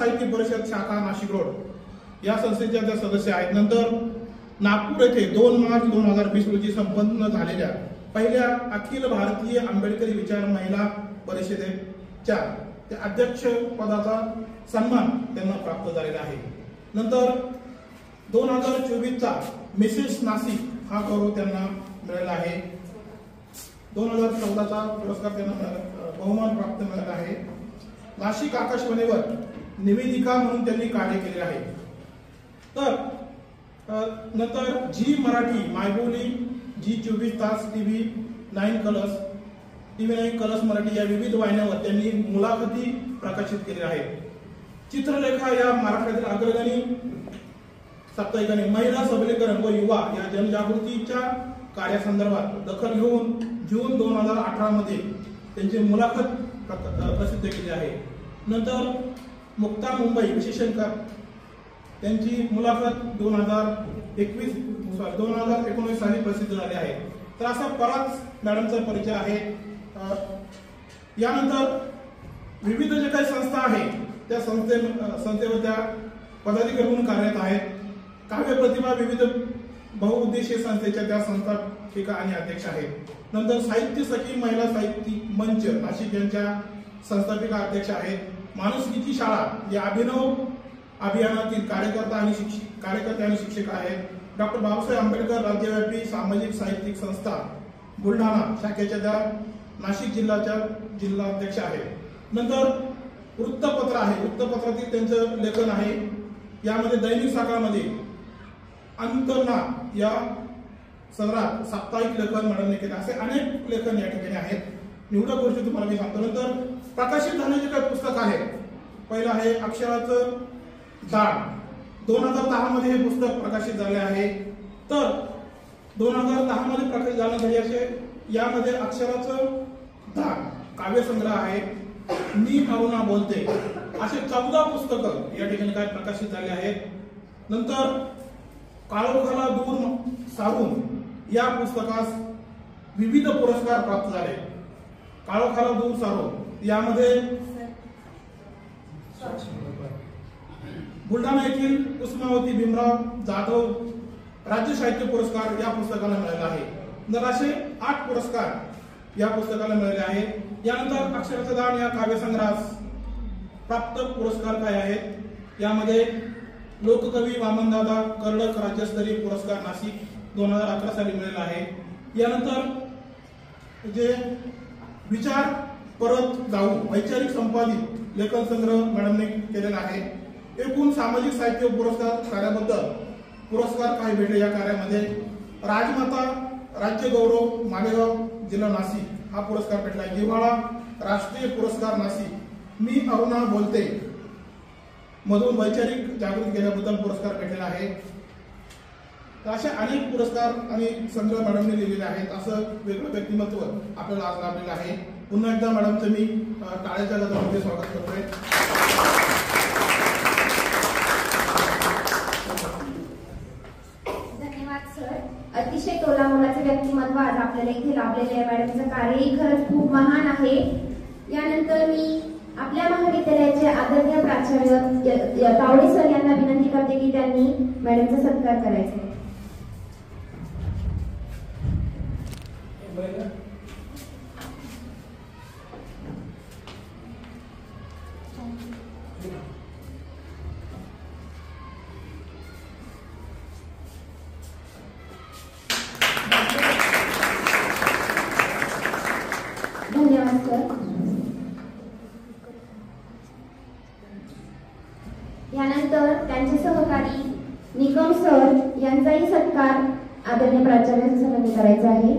साहित्य परिषद शाखा नाशिक रोड या संस्थेच्या त्या सदस्य आहेत. नंतर नागपूर येथे 2 मार्च 2020 रोजी संपन्न झालेल्या पहिल्या अखिल भारतीय आंबेडकरी विचार महिला परिषदेच्या त्या अध्यक्ष पदाचा सन्मान त्यांना प्राप्त झालेला आहे. नंतर 2024चा मिसेस नाशिक हा गौरव त्यांना मिळाला आहे. 2014चा पुरस्कार त्यांना बहुमान प्राप्त मिळाला आहे. नाशिक आकाशवाणीवर निवेदिका म्हणून त्यांनी कार्य केले आहे. तर नंतर जी मराठी मायबोली, जी 24 तास, टीव्ही 9 कलर्स मराठी या विविध वाहिन्यांवर त्यांनी मुलाखती प्रकाशित केलेल्या आहेत. चित्रलेखा या महाराष्ट्रातील अग्रगणी साप्ताहिकाने महिला सबलीकरण व युवा या जनजागृतीच्या कार्यासंदर्भात दखल घेऊन जून 2018 मध्ये त्यांची मुलाखत प्रसिद्ध केली आहे. नंतर मुक्ता मुंबई विशेषकर त्यांची मुलाखत 2019 साली प्रसिद्ध झाली आहे. तर असा बराच मॅडमचा परिचय आहे. यानंतर विविध जे काही संस्था आहेत त्या संस्थेवर त्या पदाधिकारी म्हणून कार्यरत आहेत. काव्य प्रतिभा विविध बहुउद्देशीय संस्थेच्या त्या संस्थापिका आणि अध्यक्ष आहेत. नंतर साहित्य सखी महिला साहित्यिक मंच नाशिक यांच्या संस्थापिका अध्यक्ष आहेत. माणुसकीची शाळा या अभिनव अभियानातील कार्यकर्ते आणि शिक्षक आहेत. डॉक्टर बाबासाहेब आंबेडकर राज्यव्यापी सामाजिक साहित्यिक संस्था बुलढाणा शाखेच्या त्या नाशिक जिल्हाध्यक्ष आहेत. नंतर वृत्तपत्र आहे. वृत्तपत्रातील त्यांचं लेखन आहे. यामध्ये दैनिक सकाळमध्ये अंतना या सदरात साप्ताहिक लेखन मॅडमने केले. असे अनेक लेखन या ठिकाणी आहेत. निवडक गोष्टी तुम्हाला मी सांगतो. नंतर प्रकाशित झालेले काही पुस्तक आहे. पहिलं आहे अक्षराचं दाण. 2010 मध्ये हे पुस्तक प्रकाशित झाले आहे. तर 2010 मध्ये प्रकाशित झाले असे यामध्ये अक्षराचं दाण काव्यसंग्रह आहे. मी अरुणा बोलते असे 14 पुस्तकं या ठिकाणी काय प्रकाशित झाले आहेत. नंतर काळोखाला दूर सारून या पुस्तकास विविध पुरस्कार प्राप्त झाले. काळोखाला दूर सारून यामध्ये बुलढाणा येथील उस्मावती भीमराव जाधव राज्य साहित्य पुरस्कार या पुस्तकाला मिळाला आहे. तर असे 8 पुरस्कार या पुस्तकाला मिळाले आहेत. यानंतर अक्षराचं दान या काव्यसंग्रहास प्राप्त पुरस्कार काय आहेत. यामध्ये लोककवी वामनदादा कर्डक राज्यस्तरीय पुरस्कार नाशिक 2011 साली मिळाला आहे. यानंतर जे विचार परत जाऊ वैचारिक संपादित लेखन संग्रह मॅडमने केलेला आहे. एकूण सामाजिक साहित्य पुरस्कार कार्याबद्दल पुरस्कार काही भेटले या कार्यामध्ये. राजमाता राज्य गौरव मालेगाव जिल्हा नाशिक हा पुरस्कार भेटला. जिव्हाळा राष्ट्रीय पुरस्कार नाशिक. मी अरुणा बोलते मधून वैचारिक जागृती केल्याबद्दल पुरस्कार भेटलेला आहे. तर असे अनेक पुरस्कार आणि संग्रह मॅडमने लिहिलेले आहेत. असं वेगळं व्यक्तिमत्व आपल्याला आज लाभलेलं आहे. पुन्हा एकदा मॅडमचं मी टाळ्याच्या गजरामध्ये स्वागत करतोय. धन्यवाद सर. अतिशय तोलामोलाचे व्यक्तिमत्व आज आपल्याला इथे लाभलेले आहे. मॅडमचं कार्यही खरंच खूप महान आहे. यानंतर मी आपल्या महाविद्यालयाचे आदरणीय प्राचार्य तावडे सर यांना विनंती करते की त्यांनी मॅडमचा सत्कार करायचा. धन्यवाद सर. यानंतर त्यांचे सहकारी निकम सर यांचाही सत्कार आदरणीय प्राचार्यांच्या सन्मानी करायचा आहे.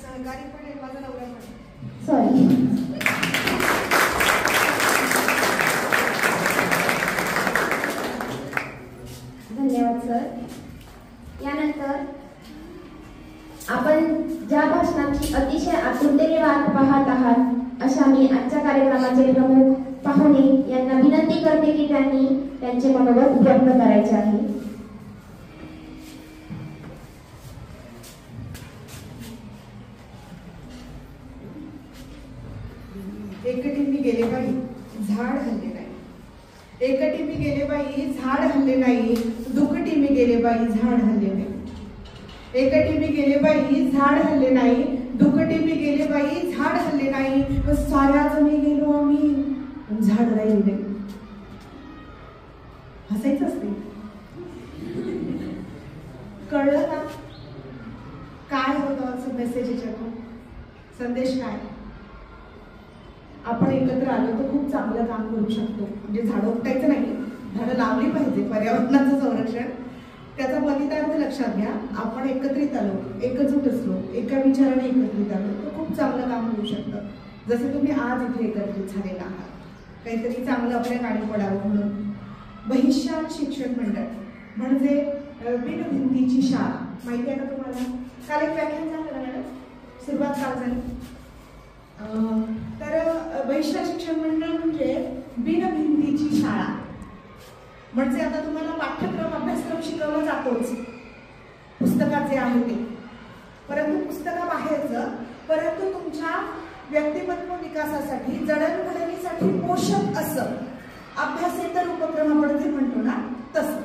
सहकारी पण आहे, माझा नवरा पण. सॉरी. धन्यवाद सर. यानंतर आपण ज्या भाषणाची अतिशय आतुरतेने वाट पाहत आहात अशा मी आजच्या कार्यक्रमाचे प्रमुख पाहुणे यांना विनंती करते की त्यांनी त्यांचे मनोगत व्यक्त करायचे आहे. एकटीने गेले काही झाड हल्ले नाही. एकटी मी गेले बाई झाड हल्ले नाही, दुकटी मी गेले बाई झाड हल्ले नाही. एकटी मी गेले बाई झाड हल्ले नाही, दुकटी मी गेले बाई झाड हल्ले नाही. साऱ्या जणी गेलो आम्ही, झाड राहिले नाही. हसायचं असते. कळलं का काय होतं मेसेज याच्यातून? संदेश काय? आपण एकत्र आलो तर खूप चांगलं काम करू शकतो. म्हणजे झाडं उपटायचं नाही, झाडं लावली पाहिजे, पर्यावरणाचं संरक्षण. त्याचा फलितार्थ लक्षात घ्या. आपण एकत्रित आलो, एकजूट असलो, एका विचाराने एकत्रित आलो तर खूप चांगलं काम होऊ शकतं. जसे तुम्ही आज इथे एकत्रित झालेला आहात, काहीतरी चांगलं आपल्या गाडी पडावं म्हणून. बहिष्यान शिक्षण मंडळ म्हणजे बिनभिंतीची शाळा. माहिती आहे का तुम्हाला? काल एक व्याख्यान झालं ना मॅडम, सुरुवात काल झाली. तर बहिष्यान शिक्षण मंडळ म्हणजे बिनभिंतीची शाळा. म्हणजे आता तुम्हाला पाठ्यक्रम अभ्यासक्रम शिकवला जातोच, पुस्तकात जे आहे ते, परंतु पुस्तकाबाहेरचं, परंतु तुमच्या व्यक्तिमत्व विकासासाठी, जडणघडणीसाठी पोषक असं अभ्यासेतर उपक्रम आपण जे म्हणतो ना तसं.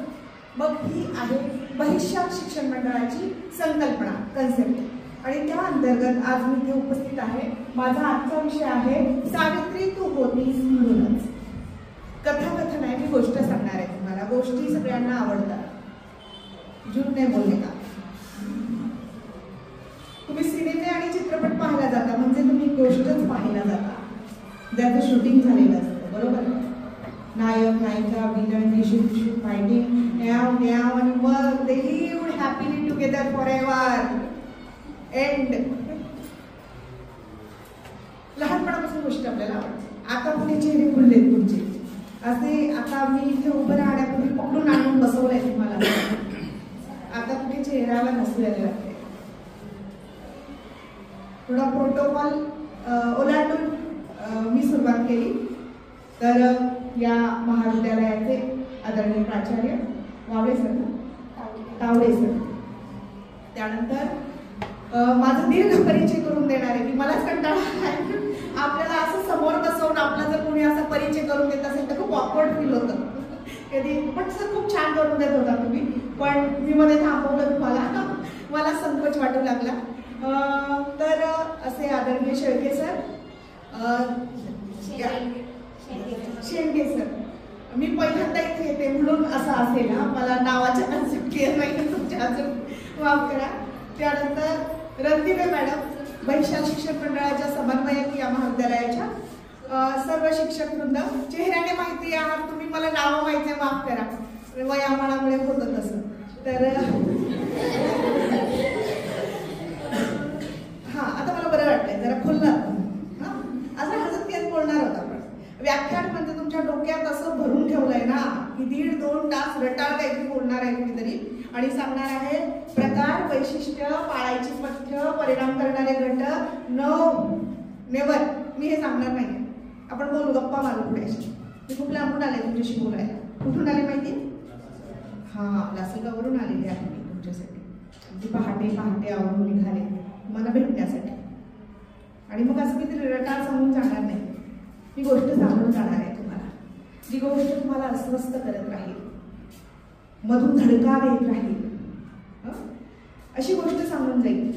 मग ही आहे बहिष्यान शिक्षण मंडळाची संकल्पना, कन्सेप्ट. आणि त्या अंतर्गत आज मी इथे उपस्थित आहे. माझा आजचा विषय आहे सावित्री तू होतीस म्हणूनच. कथाकथन आहे, मी गोष्ट सांगणार आहे तुम्हाला. गोष्टी सगळ्यांना आवडतात, झूट नाही बोलले का? तुम्ही सिनेमे आणि चित्रपट पाहायला जाता म्हणजे तुम्ही गोष्टच पाहायला जाता, ज्याचं शूटिंग झालेलं असतं, बरोबर? नायक नायिका विलन डिशू फायटिंग न्याव न्याव आणि मग they lived happily together for ever. End. लहानपणापासून गोष्ट आपल्याला आवडते. आता पुढे चेहरे खुललेत तुमचे असे. आता मी इथे उभं राहण्यापूर्वी पकडून आणून बसवलंय तुम्हाला. आता कुठे चेहऱ्याला नसलेले वाटते. थोडा प्रोटोकॉल ओलांडून मी सुरुवात केली. तर या महाविद्यालयाचे आदरणीय प्राचार्य वावळे सर, तावडे सर, त्यानंतर माझा दीर्घ परिचय करून देणार आहे की मलाच कंटाळा आहे. आपल्याला असं समोर बसवून आपला जर कोणी असा परिचय करून देत असेल तर खूप ऑकवर्ड फील होतं कधी. पण सर खूप छान करून देत होता तुम्ही, पण मी मध्ये थांबवलं तुम्हाला, मला संकोच वाटू लागला. तर असे आदरणीय शेळके सर, शेंडगे सर, मी पहिल्यांदा इथे येते म्हणून असं असेल हा, मला नावाच्या कन्सेप्ट क्लिअर नाही तुमच्या अजून, माफ करा. त्यानंतर रणदिवे मॅडम, बहिष्यान शिक्षण मंडळाच्या समन्वयक या महाविद्यालयाच्या, सर्व शिक्षक वृंद, चेहऱ्याने माहिती आहात तुम्ही, मला नावं माहिती आहे, माफ करा, वयामानामुळे होतं तसं. तर हा, आता मला बरं वाटतंय, जरा खुललं. हा, असं हसत खेळत बोलणार होता. पण व्याख्यान म्हणजे तुमच्या डोक्यात असं भरून ठेवलंय ना की 1.5-2 तास रटाळ काहीतरी बोलणार आहे कुणीतरी आणि सांगणार आहे प्रकार, वैशिष्ट्य, पाळायची पथ्य, परिणाम करणारे घटक, नेवर. मी हे सांगणार नाही. आपण बोलू, गप्पा मारू पुढे. मी खूप लांबून आले तुमच्याशी बोलायला. कुठून आले माहिती? हा, लासलगाववरून आलेली आहे मी तुमच्यासाठी. अगदी पहाटे आवरून निघाले मला भेटण्यासाठी. आणि मग असं मी रटाळ सांगून जाणार नाही. ही गोष्ट सांगून जाणार आहे तुम्हाला, जी गोष्ट तुम्हाला अस्वस्थ करत राहील, मधून धडका देत राहील, अशी गोष्ट सांगून जाईल.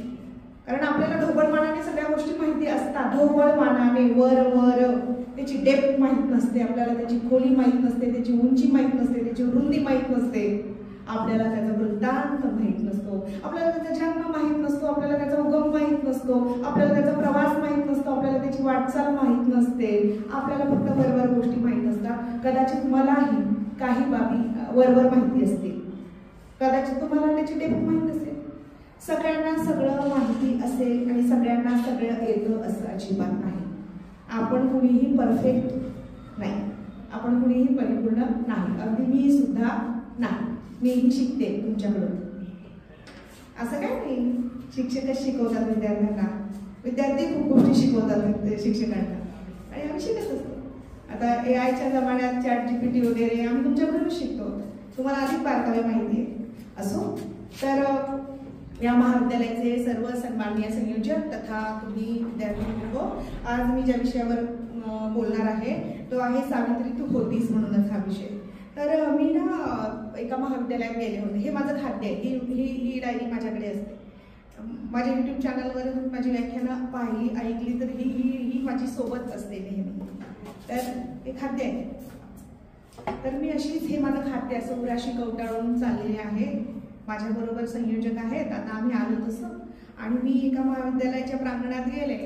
कारण आपल्याला ढोबळमानाने सगळ्या गोष्टी माहिती असतात. ढोबळमानाने वर त्याची डेप्थ माहीत नसते आपल्याला, त्याची खोली माहीत नसते, त्याची उंची माहीत नसते, त्याची रुंदी माहीत नसते, आपल्याला त्याचा वृत्तांत माहीत नसतो, आपल्याला त्याचा जन्म माहीत नसतो, आपल्याला त्याचा उगम माहीत नसतो, आपल्याला त्याचा प्रवास माहीत नसतो, आपल्याला त्याची वाटचाल माहीत नसते. आपल्याला फक्त वरवर गोष्टी माहीत असतात. कदाचित मलाही काही बाबी वरवर माहिती असतील, कदाचित तुम्हाला त्याची डेप्थ माहीत असेल. सगळ्यांना सगळं माहिती असेल आणि सगळ्यांना सगळं येतं असं अजिबात नाही. आपण कुणीही परफेक्ट नाही, आपण कुणीही परिपूर्ण नाही, अगदी मी सुद्धा नाही. मीही शिकते तुमच्याकडून. असं काय नाही, शिक्षकच शिकवतात विद्यार्थ्यांना, विद्यार्थी खूप गोष्टी शिकवतात शिक्षकांना आणि आम्ही शिकत असतो. आता AI च्या जमान्यात ChatGPT वगैरे आम्ही तुमच्याकडूनच शिकतो. तुम्हाला अधिक बारकावे माहिती आहे असो. तर या महाविद्यालयाचे सर्व सन्माननीय संयोजक तथा तुम्ही विद्यार्थी, आज मी ज्या विषयावर बोलणार आहे तो आहे सावित्री तू होतीस म्हणूनच हा विषय. एका महाविद्यालयात गेले होते. हे माझं खाद्य आहे. ही डायरी माझ्याकडे असते. माझ्या युट्यूब चॅनलवर माझी व्याख्यानं पाहिली ऐकली तर ही माझी सोबत असते नेहमी. तर हे खाद्य आहे. तर मी अशीच हे माझं खाद्य असं उराशी कवटाळून चाललेले आहे. माझ्याबरोबर संयोजक आहेत. आता आम्ही आलो तसं आणि मी एका महाविद्यालयाच्या प्रांगणात गेले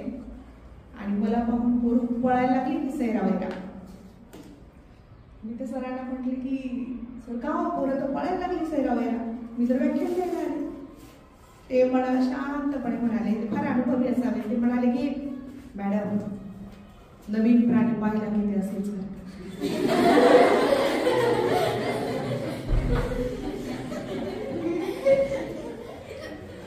आणि मला पाहून पोरं पळायला लागली की सैरावायला. मी त्या सरांना म्हटले की सर का पोरं तर पळायला लागली सैरावायला, मी जर व्याख्यान द्यायला आले. ते मला शांतपणे म्हणाले, ते फार अनुभवी असावे. ते म्हणाले की मॅडम नवीन प्राणी पाहायला किती असेल सर.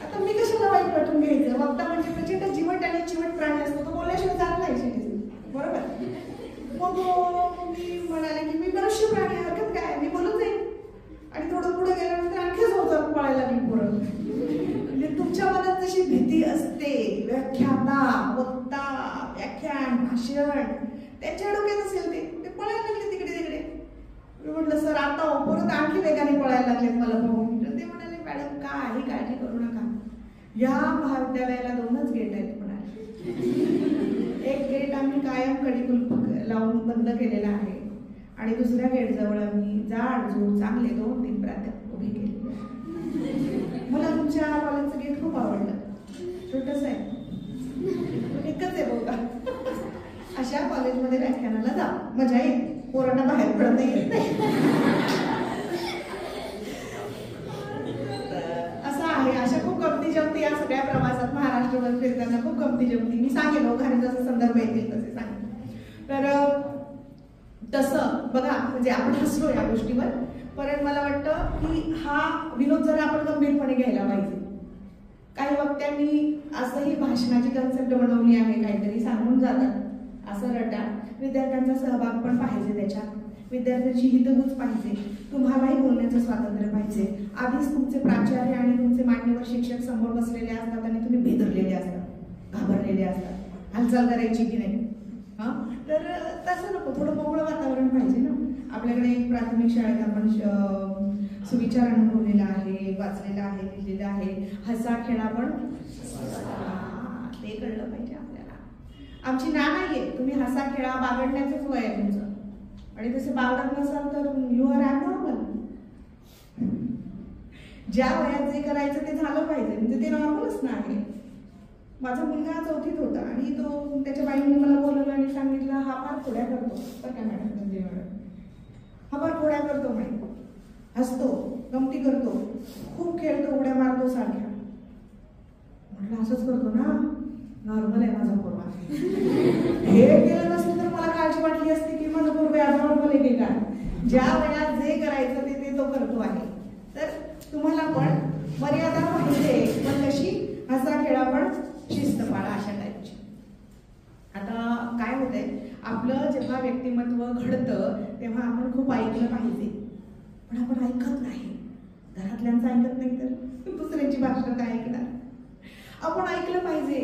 आता मी कशाला वाईट वाटून घ्यायचं. वक्ता म्हणजे प्रचंड जिवट आणि चिवट प्राणी असतो, तो बोलल्याशिवाय जात नाही बरोबर. मग मी म्हणाले की मी मनुष्य प्राणी, हरकत काय, मी बोलत जाईल. आणि थोडं पुढे गेल्यानंतर आणखीच होतं पळायला लागली पोरं. म्हणजे तुमच्या मनात जशी भीती असते व्याख्याता, वक्ता, व्याख्यान, भाषण, त्यांच्या डोक्यात असेल ते पळायला लागले तिकडे तिकडे. मी म्हटलं सर आता परत आणखी वेगाने पळायला लागलेत मला बघून. ते म्हणाले मॅडम काही काळजी करू नका, या महाविद्यालयाला 2च गेट आहेत म्हणाले. एक गेट आम्ही कायम कडी लावून बंद केलेला आहे आणि दुसऱ्या गेट जवळ आम्ही जाडजूड चांगले 2-3 प्राध्यापक उभे केले. मला तुमच्या कॉलेजचं गेट खूप आवडलं. छोटंच आहे, एकच आहे बघा. अशा कॉलेजमध्ये व्याख्यानाला जा, मजा येईल. पोरांना बाहेर पडता येत नाही. असं आहे. अशा खूप गमती जमती या सगळ्या प्रवासात महाराष्ट्रभर फिरताना खूप गमती जमती. मी सांगेन ओघाने जसे संदर्भ येतील तसे सांगेन. तर तसं बघा म्हणजे आपण हसलो या गोष्टीवर, पण मला वाटतं की हा विनोद जरा आपण गंभीरपणे घ्यायला पाहिजे. काही वक्त्यांनी असंही भाषणाची कन्सेप्ट बनवली आहे, काहीतरी सांगून जातात असं रटा. विद्यार्थ्यांचा सहभाग पण पाहिजे त्याच्यात, विद्यार्थ्यांची हितगुज पाहिजे, तुम्हालाही बोलण्याचं स्वातंत्र्य पाहिजे. आधीच तुमचे प्राचार्य आणि तुमचे मान्यवर शिक्षक समोर बसलेले असतात आणि तुम्ही बेदरलेले असतात, घाबरलेले असतात, हालचाल करायची की नाही. तर तसं नको, थोडं मोकळं वातावरण पाहिजे ना. आपल्याकडे एक प्राथमिक शाळेत आपण सुविचार अनुभवलेला आहे, वाचलेला आहे, लिहिलेला आहे. हसा खेळा पण ते कळलं पाहिजे आपल्याला. आमची ना नाहीये, तुम्ही हसा खेळा, बागडण्याचंच वय आहे तुमचं आणि तसे बागडत नसाल तर यू आर ॲबनॉर्मल. ज्या वयात जे करायचं ते झालं पाहिजे, म्हणजे ते नॉर्मलच ना आहे. माझा मुलगा 4थीत होता आणि तो त्याच्या बाईंनी मला बोलवलं आणि सांगितलं हा फार खोड्या करतो. तर काय मॅडम म्हणजे मॅडम हा फार खोड्या करतो म्हणे, हसतो, गमती करतो, खूप खेळतो, उड्या मारतो सारख्या. म्हटलं असंच करतो ना, नॉर्मल आहे माझा पोरगा. हे केलं नसतं तर मला काळजी वाटली असती की माझा पोरगा नॉर्मल आहे की काय. ज्या वयात जे करायचं ते तो करतो आहे. तर तुम्हाला पण मर्यादा पाहिजे, पण कशी हसा खेळा पण शिस्त पाळा अशा टाईपची. आता काय होतंय, आपलं जेव्हा व्यक्तिमत्व घडतं तेव्हा आपण खूप ऐकलं पाहिजे, पण आपण ऐकत नाही. घरातल्यांचं ऐकत नाही तर दुसऱ्यांची भाषा काय ऐकणार. आपण ऐकलं पाहिजे,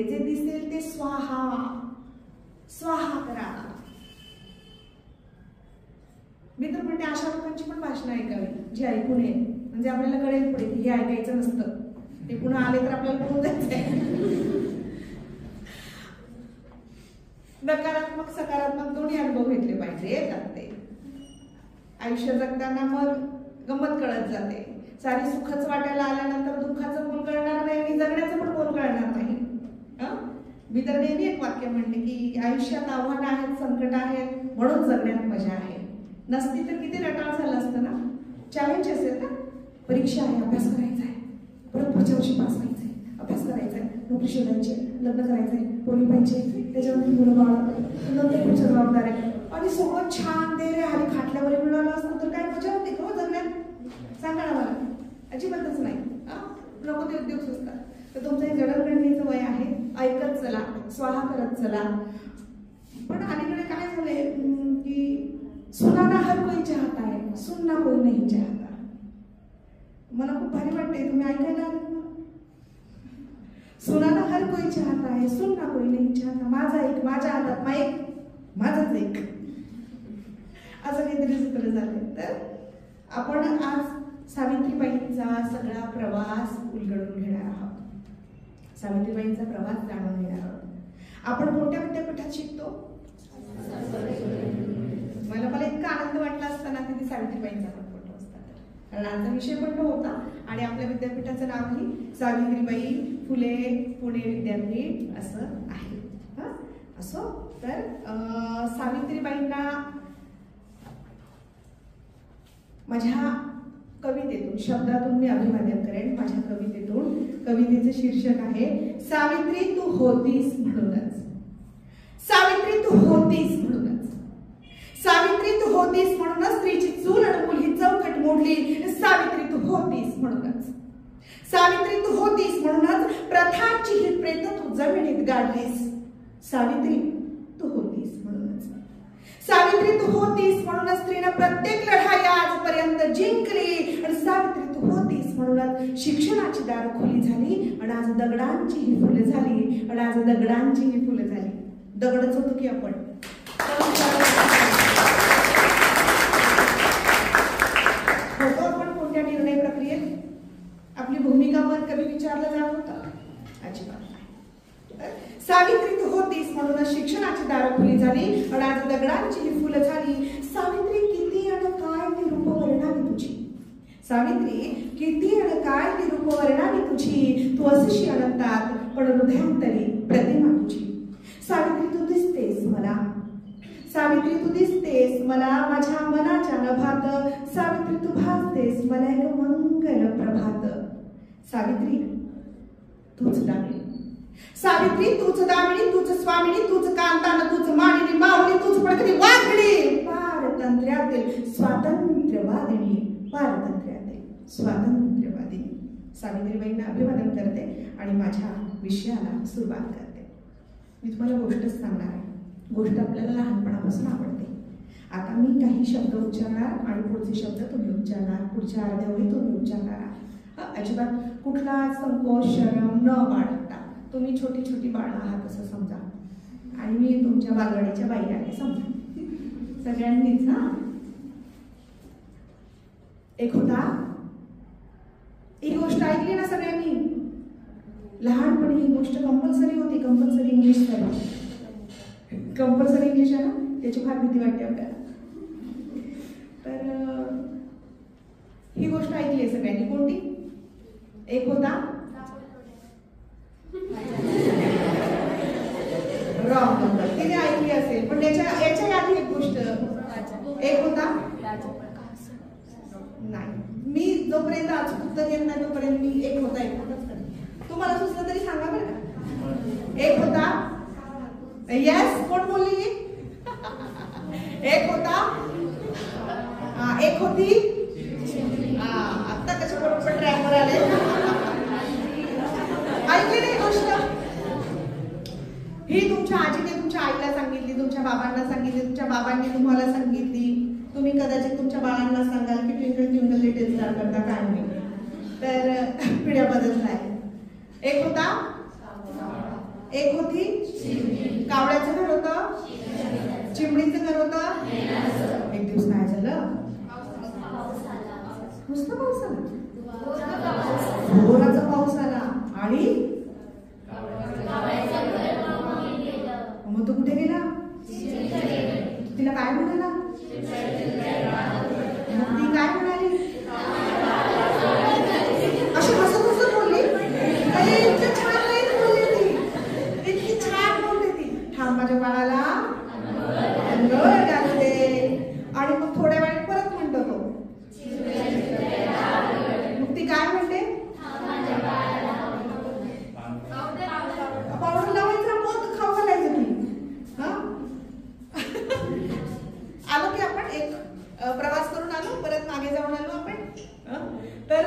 जे दिसेल ते स्वाहा करा. मी तर म्हणते अशा लोकांची पण भाषण ऐकावी जी ऐकू नये, म्हणजे आपल्याला कळेल पुढे की हे ऐकायचं नसतं, ते पुन्हा आले तर आपल्याला पुढे जायचंय. नकारात्मक सकारात्मक दोन्ही अनुभव घेतले पाहिजे. येतात ते आयुष्य जगताना मग गंमत कळत जाते. सारी सुखच वाटायला आल्यानंतर दुःखाचं मोल कळणार नाही आणि जगण्याचं पण मोल कळणार नाही. मी तर नेहमी एक वाक्य म्हणते की आयुष्यात आव्हानं आहेत, संकट आहेत, म्हणून जगण्यात मजा आहे. नसती तर किती रटाळ झालं असतं ना. चॅलेंज असेल ना, परीक्षा आहे, अभ्यास करायचा आहे, परत पुढच्या वर्षी पास व्हायचंय, अभ्यास करायचा आहे, नोकरी शोधायची, लग्न करायचंय, पोरी पाहिजे, त्याच्यावर मुलं बाळ, नंतर पुढच्या जबाबदाऱ्या आणि सगळं छान दे रे हरी खाटल्यावर मिळालं असतं तर काय मजा होती का जगण्यात. सांगा ना मला. अजिबातच नाही. नको ते उद्योग सुचतात. तर तुमचं हे जडणघडणीचं वय आहे, ऐकत चला, स्वाहा करत चला. पण अलीकडे काय झालंय की सुनाना हर कोई चाहता है, सुनना कोई नहीं चाहता. मला खूप भारी वाटते, तुम्ही ऐकायला आलेत ना. सुनाना हर कोई चाहता है, सुनना कोई नहीं चाहता. माझा एक, माझ्या हातात माईक, माझाच एक, असं काहीतरी सूत्र झालंय. तर आपण आज सावित्रीबाईंचा सगळा प्रवास उलगडून घेणार आहोत. सावित्रीबाईंचा प्रवास जाणून घेणार आहोत. आपण कोणत्या विद्यापीठात शिकतो? मला इतका आनंद वाटला असताना तिथे सावित्रीबाईंचा पण फोटो असता, कारण आमचा विषय पण होता आणि आपल्या विद्यापीठाचं नावही सावित्रीबाई फुले पुणे विद्यापीठ असं आहे. असो, तर सावित्रीबाईंना माझ्या कवितेतून, शब्दातून मी अभिवादन करेन. माझ्या कवितेतून, कवितेचे शीर्षक आहे सावित्री तू होतीस म्हणूनच. सावित्री तू होतीस म्हणूनच. सावित्री तू होतीस म्हणूनच स्त्रीची चूल अडकून ही चौकट मोडली. सावित्री तू होतीस म्हणूनच. सावित्री तू होतीस म्हणूनच प्रथांची ही प्रेत तू जमिनीत गाडलीस. सावित्री तू होतीस म्हणूनच. सावित्री तू होतीस म्हणूनच स्त्रीनं प्रत्येक लढाई आजपर्यंत जिंकली. आणि सावित्री तू होतीस म्हणूनच शिक्षणाची दार खुली झाली आणि आज दगडांची ही फुले झाली. आणि आज दगडांची ही फुले झाली. दगडच होतो की आपण. होतो आपण कोणत्या निर्णय प्रक्रियेत? आपली भूमिका पण कधी विचारलं जात होतं? अजिबात नाही. सावित्री तू होतीस म्हणूनच शिक्षणाची दारं खुली झाली आणि आज दगडांची ही फुलं झाली. सावित्री किती आणि काय ती रूप वर्णावी तुझी. सावित्री किती आणि काय ती रूप वर्णावी तुझी. तू अशीशी अनंतात पण हृदयांतरी प्रतिमा तुझी. सावित्री तू दिसतेस मला. सावित्री तू दिसतेस मला माझ्या मनाच्या नभात. सावित्री तू भासतेस मला एक मंगल प्रभात. सावित्री तूच दामिनी. सावित्री तूच दामिनी, तूच स्वामिनी, तूच कांतान, तूच मानिनी माऊली, तूच पडकरी वाघिणी. पारतंत्र्यातील स्वातंत्र्यवादिनी. पारतंत्र्यातील स्वातंत्र्यवादिनी. सावित्रीबाईंना अभिवादन करते आणि माझ्या विषयाला सुरुवात करते. मी तुम्हाला गोष्टच सांगणार आहे. गोष्ट आपल्याला लहानपणापासून आवडते. आता मी काही शब्द उच्चारणार आणि पुढचे शब्द तुम्ही उच्चारणार. पुढच्या अर्ध्या ओळी तुम्ही उच्चारणार. अजिबात कुठला संकोच शरम न बाळगता. तुम्ही छोटी छोटी बाळं आहात असं समजा आणि मी तुमच्या बालवाडीच्या बाई आहे समजा. सगळ्यांनीच ना. एक होता, ही गोष्ट ऐकली ना सगळ्यांनी. लहानपणी ही गोष्ट कंपल्सरी होती. कंपल्सरी इंग्लिश कंपल्सरी इंग्लिश आहे ना, त्याची फार भीती वाटते आपल्याला. तर ही गोष्ट ऐकली आहे सगळ्यांनी. कोणती? एक होता रॉंग नंबर. तिने ऐकली असेल पण याच्या आधी एक गोष्ट. एक होता नाही. मी जोपर्यंत अचूक उत्तर येत नाही तोपर्यंत मी एक होता तुम्हाला सुचलं तरी सांगा बरं का. एक होता. यस, कोण बोलली? एक होता. एक होती. आता कशा बरोबर ट्रॅकवर आले. ऐकली नाही गोष्ट? ही तुमच्या आजीने तुमच्या आईला सांगितली, तुमच्या बाबांना सांगितली, तुमच्या बाबांनी तुम्हाला सांगितली. तुम्ही कदाचित तुमच्या बाळांना सांगाल की ट्विंकल ट्विंकल लिटिल स्टार करता काय नाही. तर पिढ्या बदललाय. एक होता. एक होती. कावळ्याचं घर होतं. चिमणीचं घर होतं. एक दिवस काय झालं? नुसतं पाऊस आला. जोराचा पाऊस आला आणि मग तो कुठे गेला? तिला काय म्हणाला? मग ती काय म्हणाली? अशी हसत हसत बोलली. इतकं छान नाही बोलली ती. इतकी छान बोलली ती. ठाम माझ्या बाळाला अंघोळ घालते. आणि मग थोड्या वेळाने परत म्हणतो तो. मग ती काय म्हणते? पावडर लावायचं मग खाऊ घालायचं ती. आलो की आपण एक प्रवास करून आलो, परत मागे जाऊन आलो आपण. तर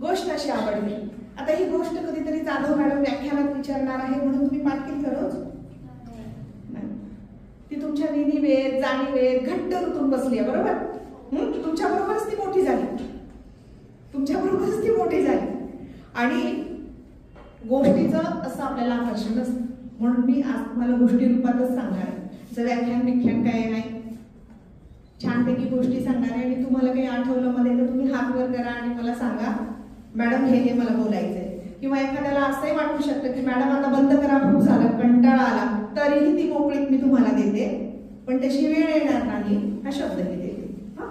गोष्ट अशी आवडली. आता ही गोष्ट कधीतरी जाधव मॅडम व्याख्यानात विचारणार आहे म्हणून तुम्ही पाठ केली का रोज? ती तुमच्या विनिवेद जाणीवेद घट्ट रुतून बसली आहे बरोबर. तुमच्या बरोबरच ती मोठी झाली. तुमच्या बरोबरच ती मोठी झाली आणि गोष्टीचं असं आपल्याला आकर्षण असतं. म्हणून मी आज तुम्हाला गोष्टी रूपातच सांगणार आहे. जर व्याख्यान विख्यान काय नाही. छानपैकी गोष्टी सांगणार आहे आणि तुम्हाला काही आठवलं मध्ये तर तुम्ही हात वर करा आणि मला सांगा मॅडम हे मला बोलायचंय. किंवा एखाद्याला असंही वाटू शकतं की मॅडम आता बंद करा, खूप झालं, कंटाळा आला, तरीही ती मोकळीक मी तुम्हाला देते, पण तशी वेळ येणार नाही हा शब्दही देते. हा,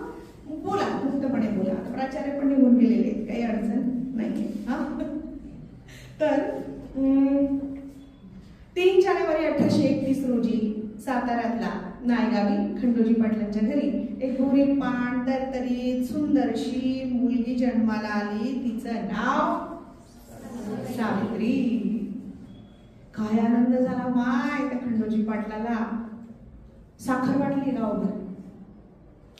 बोला, मुक्तपणे बोला. प्राचार्य पण निघून गेलेले, काही अडचण नाही. हा, तर 3 जानेवारी 1831 रोजी साताऱ्यातला नायगावी खंडोजी पाटलांच्या घरी एक गोरीपान तरतरीत सुंदरशी मुलगी जन्माला आली. तिचं नाव सावित्री. काय आनंद झाला माय त्या खंडोजी पाटलाला. साखर वाटली गावभर.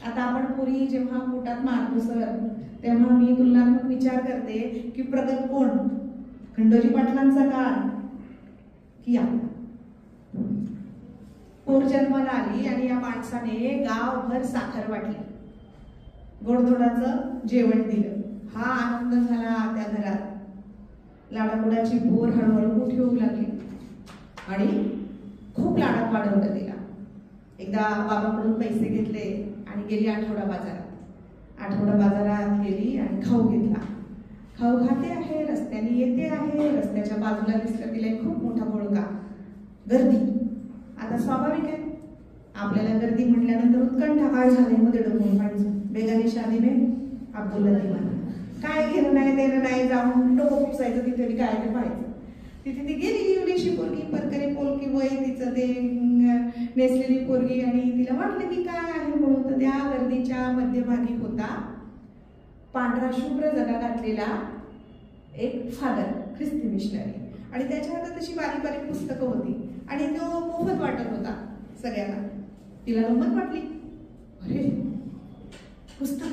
आता आपण पुरी जेव्हा पोटात मारतो सर, तेव्हा मी तुलनात्मक विचार करते की प्रगत कोण, खंडोजी पाटलांचा काळ की आपला. पोर जन्माला आली आणि या माणसाने गावभर साखर वाटली, गोडधोडाचं जेवण दिलं. हा आनंद झाला त्या घरात. लाडाकोडाची पोर हळूहळू मोठी होऊ लागली आणि खूप लाडात वाढवलं तिला. एकदा बाबाकडून पैसे घेतले आणि गेली आठवडा बाजारात. आठवडा बाजारात गेली आणि खाऊ घेतला. खाऊ खाते आहे, रस्त्याने येते आहे. रस्त्याच्या बाजूला दिसलं तिला एक खूप मोठा बोळका, गर्दी. आता स्वाभाविक आहे, आपल्याला गर्दी म्हटल्यानंतर उत्कंठा. काय झालंय मध्ये डोकून पाहिजे, बेगाने शादीने अब्दुल्ला दिवाना. काय घेणं नाही देणं नाही, जाऊन डोकं पुसायचं तिथे काय ते पाहायचं. तिथे ती गेली इवलीशी पोरगी, परकरी पोलकी वय तिचं ते नेसलेली पोरगी, आणि तिला वाटलं की काय आहे म्हणून. तर त्या गर्दीच्या मध्यभागी होता पांढरा शुभ्र जगा घातलेला एक फादर, ख्रिस्ती मिशनरी, आणि त्याच्या हातात तशी बारीक बारीक पुस्तकं होती आणि तो मोफत वाटत होता सगळ्यांना. तिला गंमत वाटली, अरे पुस्तक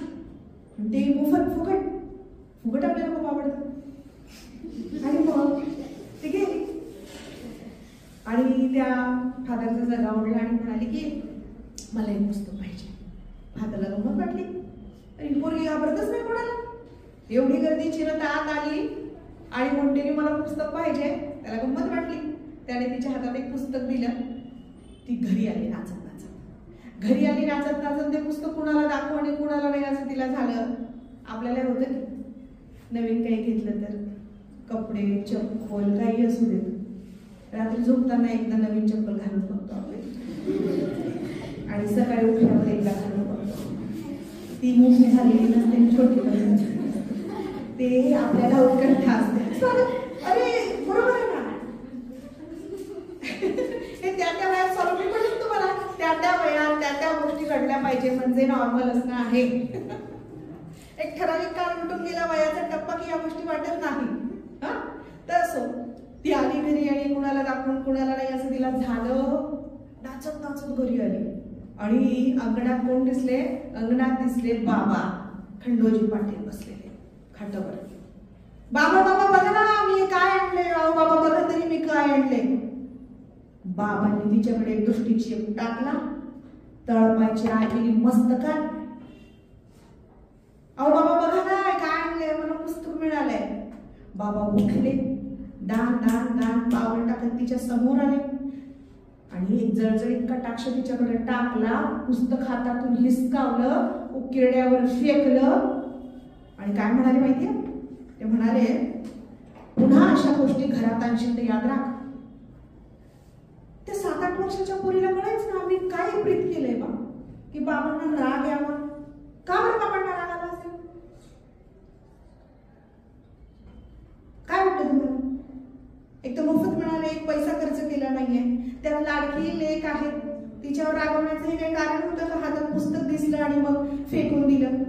ते मोफत, फुकट फुकट आपल्याला खूप आवडतं. आणि मग ती गेली आणि त्या फादरचा जगा ओढला आणि म्हणाली की मला एक पुस्तक पाहिजे. फादरला गंमत वाटली, आणि पोरगी घाबरतच नाही कोणाला. एवढी गर्दी चिरत आत आली आणि म्हणते मला पुस्तक पाहिजे. त्याला गंमत वाटली, त्याने तिच्या हातात एक पुस्तक दिलं. ती घरी आली नाचत नाचत. घरी आली नाचत नाचत. ते पुस्तक कुणाला दाखव आणि कुणाला नाही असं तिला झालं. आपल्याला होतं की नवीन काही घेतलं तर कपडे चप्पल काही असू देत, रात्री झोपताना एकदा नवीन चप्पल घालून बघतो आपण आणि सकाळी उठल्यावर एकदा घालून बघतो. ती मोठी झालेली नसते, छोटी नसते, ते आपल्याला उत्कंठा असते. अरे बरोबर आहे ना, हे त्या वयात सॉल्व पडलं तुम्हाला. त्या वयात त्या गोष्टी घडल्या पाहिजे म्हणजे नॉर्मल असणं आहे. एक ठराविक काळ उठून गेला वयाचा टप्पा की या गोष्टी वाटत नाही. हा, तर असो ती आली घरी आणि कुणाला दाखवून कुणाला नाही असं तिला झालं. नाचत नाचत घरी आली आणि अंगणात कोण दिसले, अंगणात दिसले बाबा खंडोजी पाटील बसलेले खाटावर. बाबा बाबा बघा ना मी काय आणले, बाबा बघा तरी मी काय आणले. बाबांनी तिच्याकडे एक दृष्टीची टाकला, तळपायची आलेली मस्तकात. अहो बाबा बघा ना काय आणले, मला पुस्तक मिळालंय. बाबा उठले, दान दान दान पावलं टाकत तिच्या समोर आले आणि एक जळजळीत कटाक्ष तिच्याकडे टाकला. पुस्तक हातातून हिसकावलं, उकिरड्यावर फेकलं आणि काय म्हणाले माहितीये, ते म्हणाले पुन्हा अशा गोष्टी घरात आणशील तर याद राख. त्या 7-8 वर्षाच्या पोरीला कळायच ना आम्ही काय प्रीत केलंय बा, की बाबांना राग यावा. का बरं बाबांना राग आला असेल, काय वाटतं तुम्हाला? एक तर मोफत मिळाले, एक पैसा खर्च केला नाहीये, त्यात लाडकी लेक आहे, तिच्यावर रागवण्याचं हे काही कारण होतं का? हातात पुस्तक दिसलं आणि मग फेकून दिलं.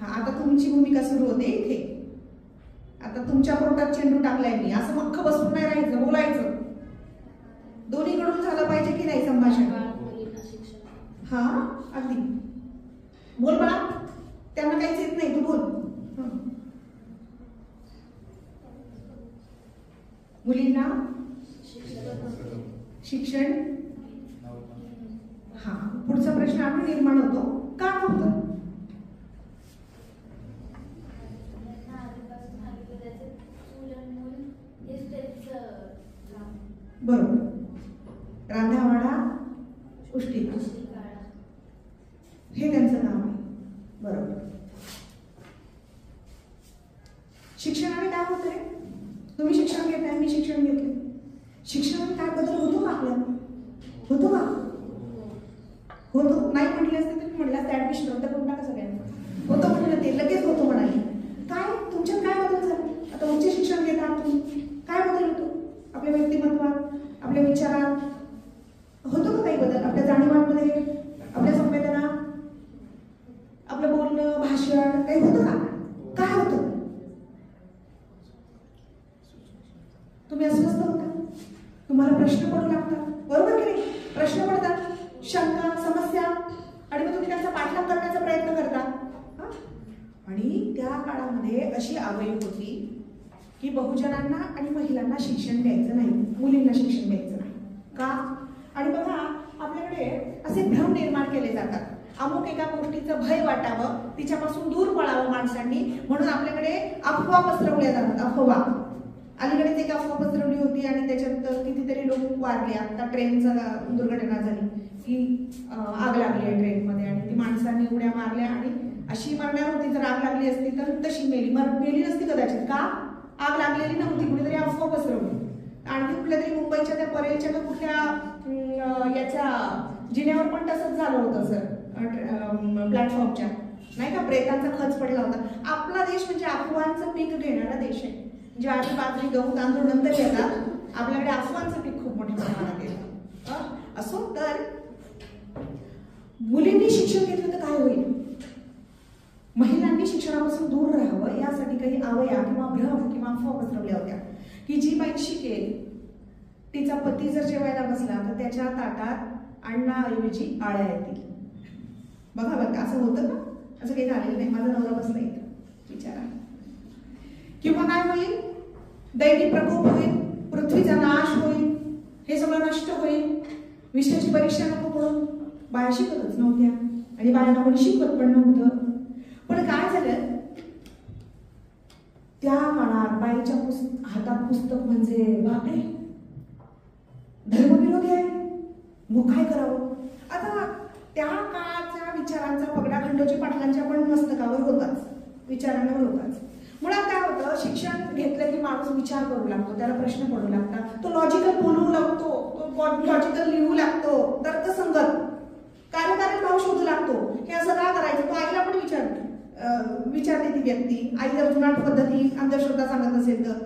हा, आता तुमची भूमिका सुरू होते इथे. आता तुमच्या पोटात चेंडू टाकलाय मी, असं मख्ख बसून नाही राहायचं, बोलायचं. दोन्हीकडून झालं पाहिजे की नाही संभाषण. हा अगदी बोल बाळा, त्यांना काहीच येत नाही, तू बोल. मुलींना शिक्षण, हा पुढचा प्रश्न आपण निर्माण होतो, का नव्हतं? बरोबर, रांधावाडा पुष्टिकार, हे त्यांचं काम आहे. बरोबर. शिक्षणाने काय होतं रे? तुम्ही शिक्षण घेताय, मी शिक्षण घेतले. शिक्षणाने काय बदल होतो का आपल्याला? होतो का? होतो. नाही म्हटले असते तुम्ही म्हटलं असतं ऍडमिशन रद्द करून टाका सगळ्यांना. होतो म्हटलं ते लगेच होतो म्हणाले. काय तुमच्यात काय बदल झाला? आता उच्च शिक्षण घेतात तुम्ही, काय बदल होतो आपल्या व्यक्तिमत्वात, आपल्या विचारात? होतो का काही बदल आपल्या जाणीवांमध्ये, आपल्या संवेदना, आपलं बोलणं, भाषण काही होतं का? काय होतं? तुम्ही अस्वस्थ होता, तुम्हाला प्रश्न पडू लागतात, बरोबर की नाही? प्रश्न पडतात, शंका, समस्या, आणि मग तुम्ही त्यांचा पाठलाग करण्याचा प्रयत्न करता. आणि त्या काळामध्ये अशी आवई होती की बहुजनांना आणि महिलांना शिक्षण द्यायचं नाही, मुलींना शिक्षण द्यायचं नाही. का? आणि बघा आपल्याकडे असे भ्रम निर्माण केले जातात. अमुक एका गोष्टीचं भय वाटावं, तिच्यापासून दूर पळावं माणसांनी, म्हणून आपल्याकडे अफवा पसरवल्या जातात. अफवा. अलीकडेच एक अफवा पसरवली होती आणि त्याच्यात कितीतरी लोक वारले. आता ट्रेनचा दुर्घटना झाली की आग लागली आहे ट्रेनमध्ये आणि ती माणसांनी उड्या मारल्या आणि अशी मरणार होती. जर आग लागली असती तर तशी मेली नसती कदाचित. का? आग लागलेली नव्हती, कुठेतरी अफवा पसरवली. आणखी कुठल्या तरी मुंबईच्या त्या परेलच्या का कुठल्या याच्या जिन्यावर पण तसंच झालं होतं सर, प्लॅटफॉर्मच्या, नाही का? प्रेतांचा खच पडला होता. आपला देश म्हणजे अफवांचं पीक घेणारा देश आहे. ज्वारी, बाजरी, गहू, तांदूळ नंतर येतात, आपल्याकडे अफवांचं पीक खूप मोठ्या प्रमाणात येतं. असो तर मुलींनी शिक्षण घेतलं तर काय होईल? महिलांनी शिक्षणापासून दूर राहावं यासाठी काही आवया किंवा भ्रम किंवा अफवा पसरवल्या होत्या की जी बाई शिकेल तिचा पती जर जेवायला बसला तर त्याच्या ताटात अन्नाऐवजी आळ्या येतील. बघा बघा असं होतं का? असं काही झालेलं नाही. माझा नवरा बसला इथं, विचारा. किंवा काय होईल? दैनिक प्रकोप होईल, पृथ्वीचा नाश होईल, हे सगळं नष्ट होईल, विषयाची परीक्षा नको म्हणून बाया शिकतच नव्हत्या आणि बायांना कोणी शिकवत पण नव्हतं. पण काय झालं? त्या काळात बाईच्या हातात पुस्तक म्हणजे बापरे, धर्मविरोधी आहे, मग काय करावं? आता त्या काळाच्या विचारांचा पगडा खंडोजी पाटलांच्या पण मस्तकावर होताच, विचारांवर होताच. मुळात काय होतं? शिक्षण घेतलं की माणूस विचार करू लागतो, त्याला प्रश्न पडू लागतात, तो लॉजिकल बोलू लागतो, तो लॉजिकल लिहू लागतो, तर्कसंगत कार्यकारी भाव शोधू लागतो. हे असं का करायचं? तो आईला पण विचारते ती व्यक्ती. आई जर जुनाट पद्धती अंधश्रद्धा सांगत असेल तर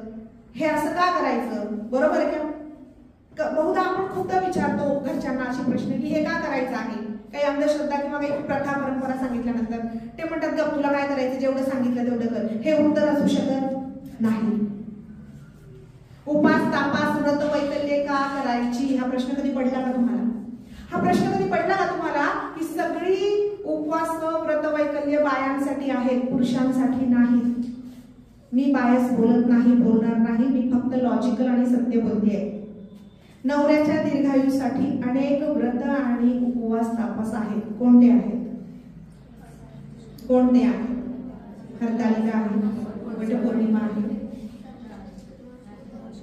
हे असं का करायचं? बरोबर आहे का? बहुधा आपण खूपदा विचारतो घरच्यांना असे प्रश्न की हे का करायचं आहे? काही अंधश्रद्धा किंवा काही प्रथा परंपरा सांगितल्यानंतर ते म्हणतात गप, तुला काय करायचं, जेवढं सांगितलं तेवढं कर. हे उत्तर असू शकत नाही. उपास, तापास, व्रत, वैकल्ये का करायची? हा प्रश्न कधी पडला का तुम्हाला? हा प्रश्न कधी पडला का तुम्हाला की सगळी उपवास, व्रत, वैकल्य बायांसाठी आहेत, पुरुषांसाठी नाही? मी बायस बोलत नाही, बोलणार नाही. मी फक्त लॉजिकल आणि सत्य बोलते. नवऱ्याच्या दीर्घायुसाठी अनेक व्रत आणि उपवास, तापास आहेत. कोणते आहेत? कोणते आहेत? हरतालिका आहे, वटपौर्णिमा आहे,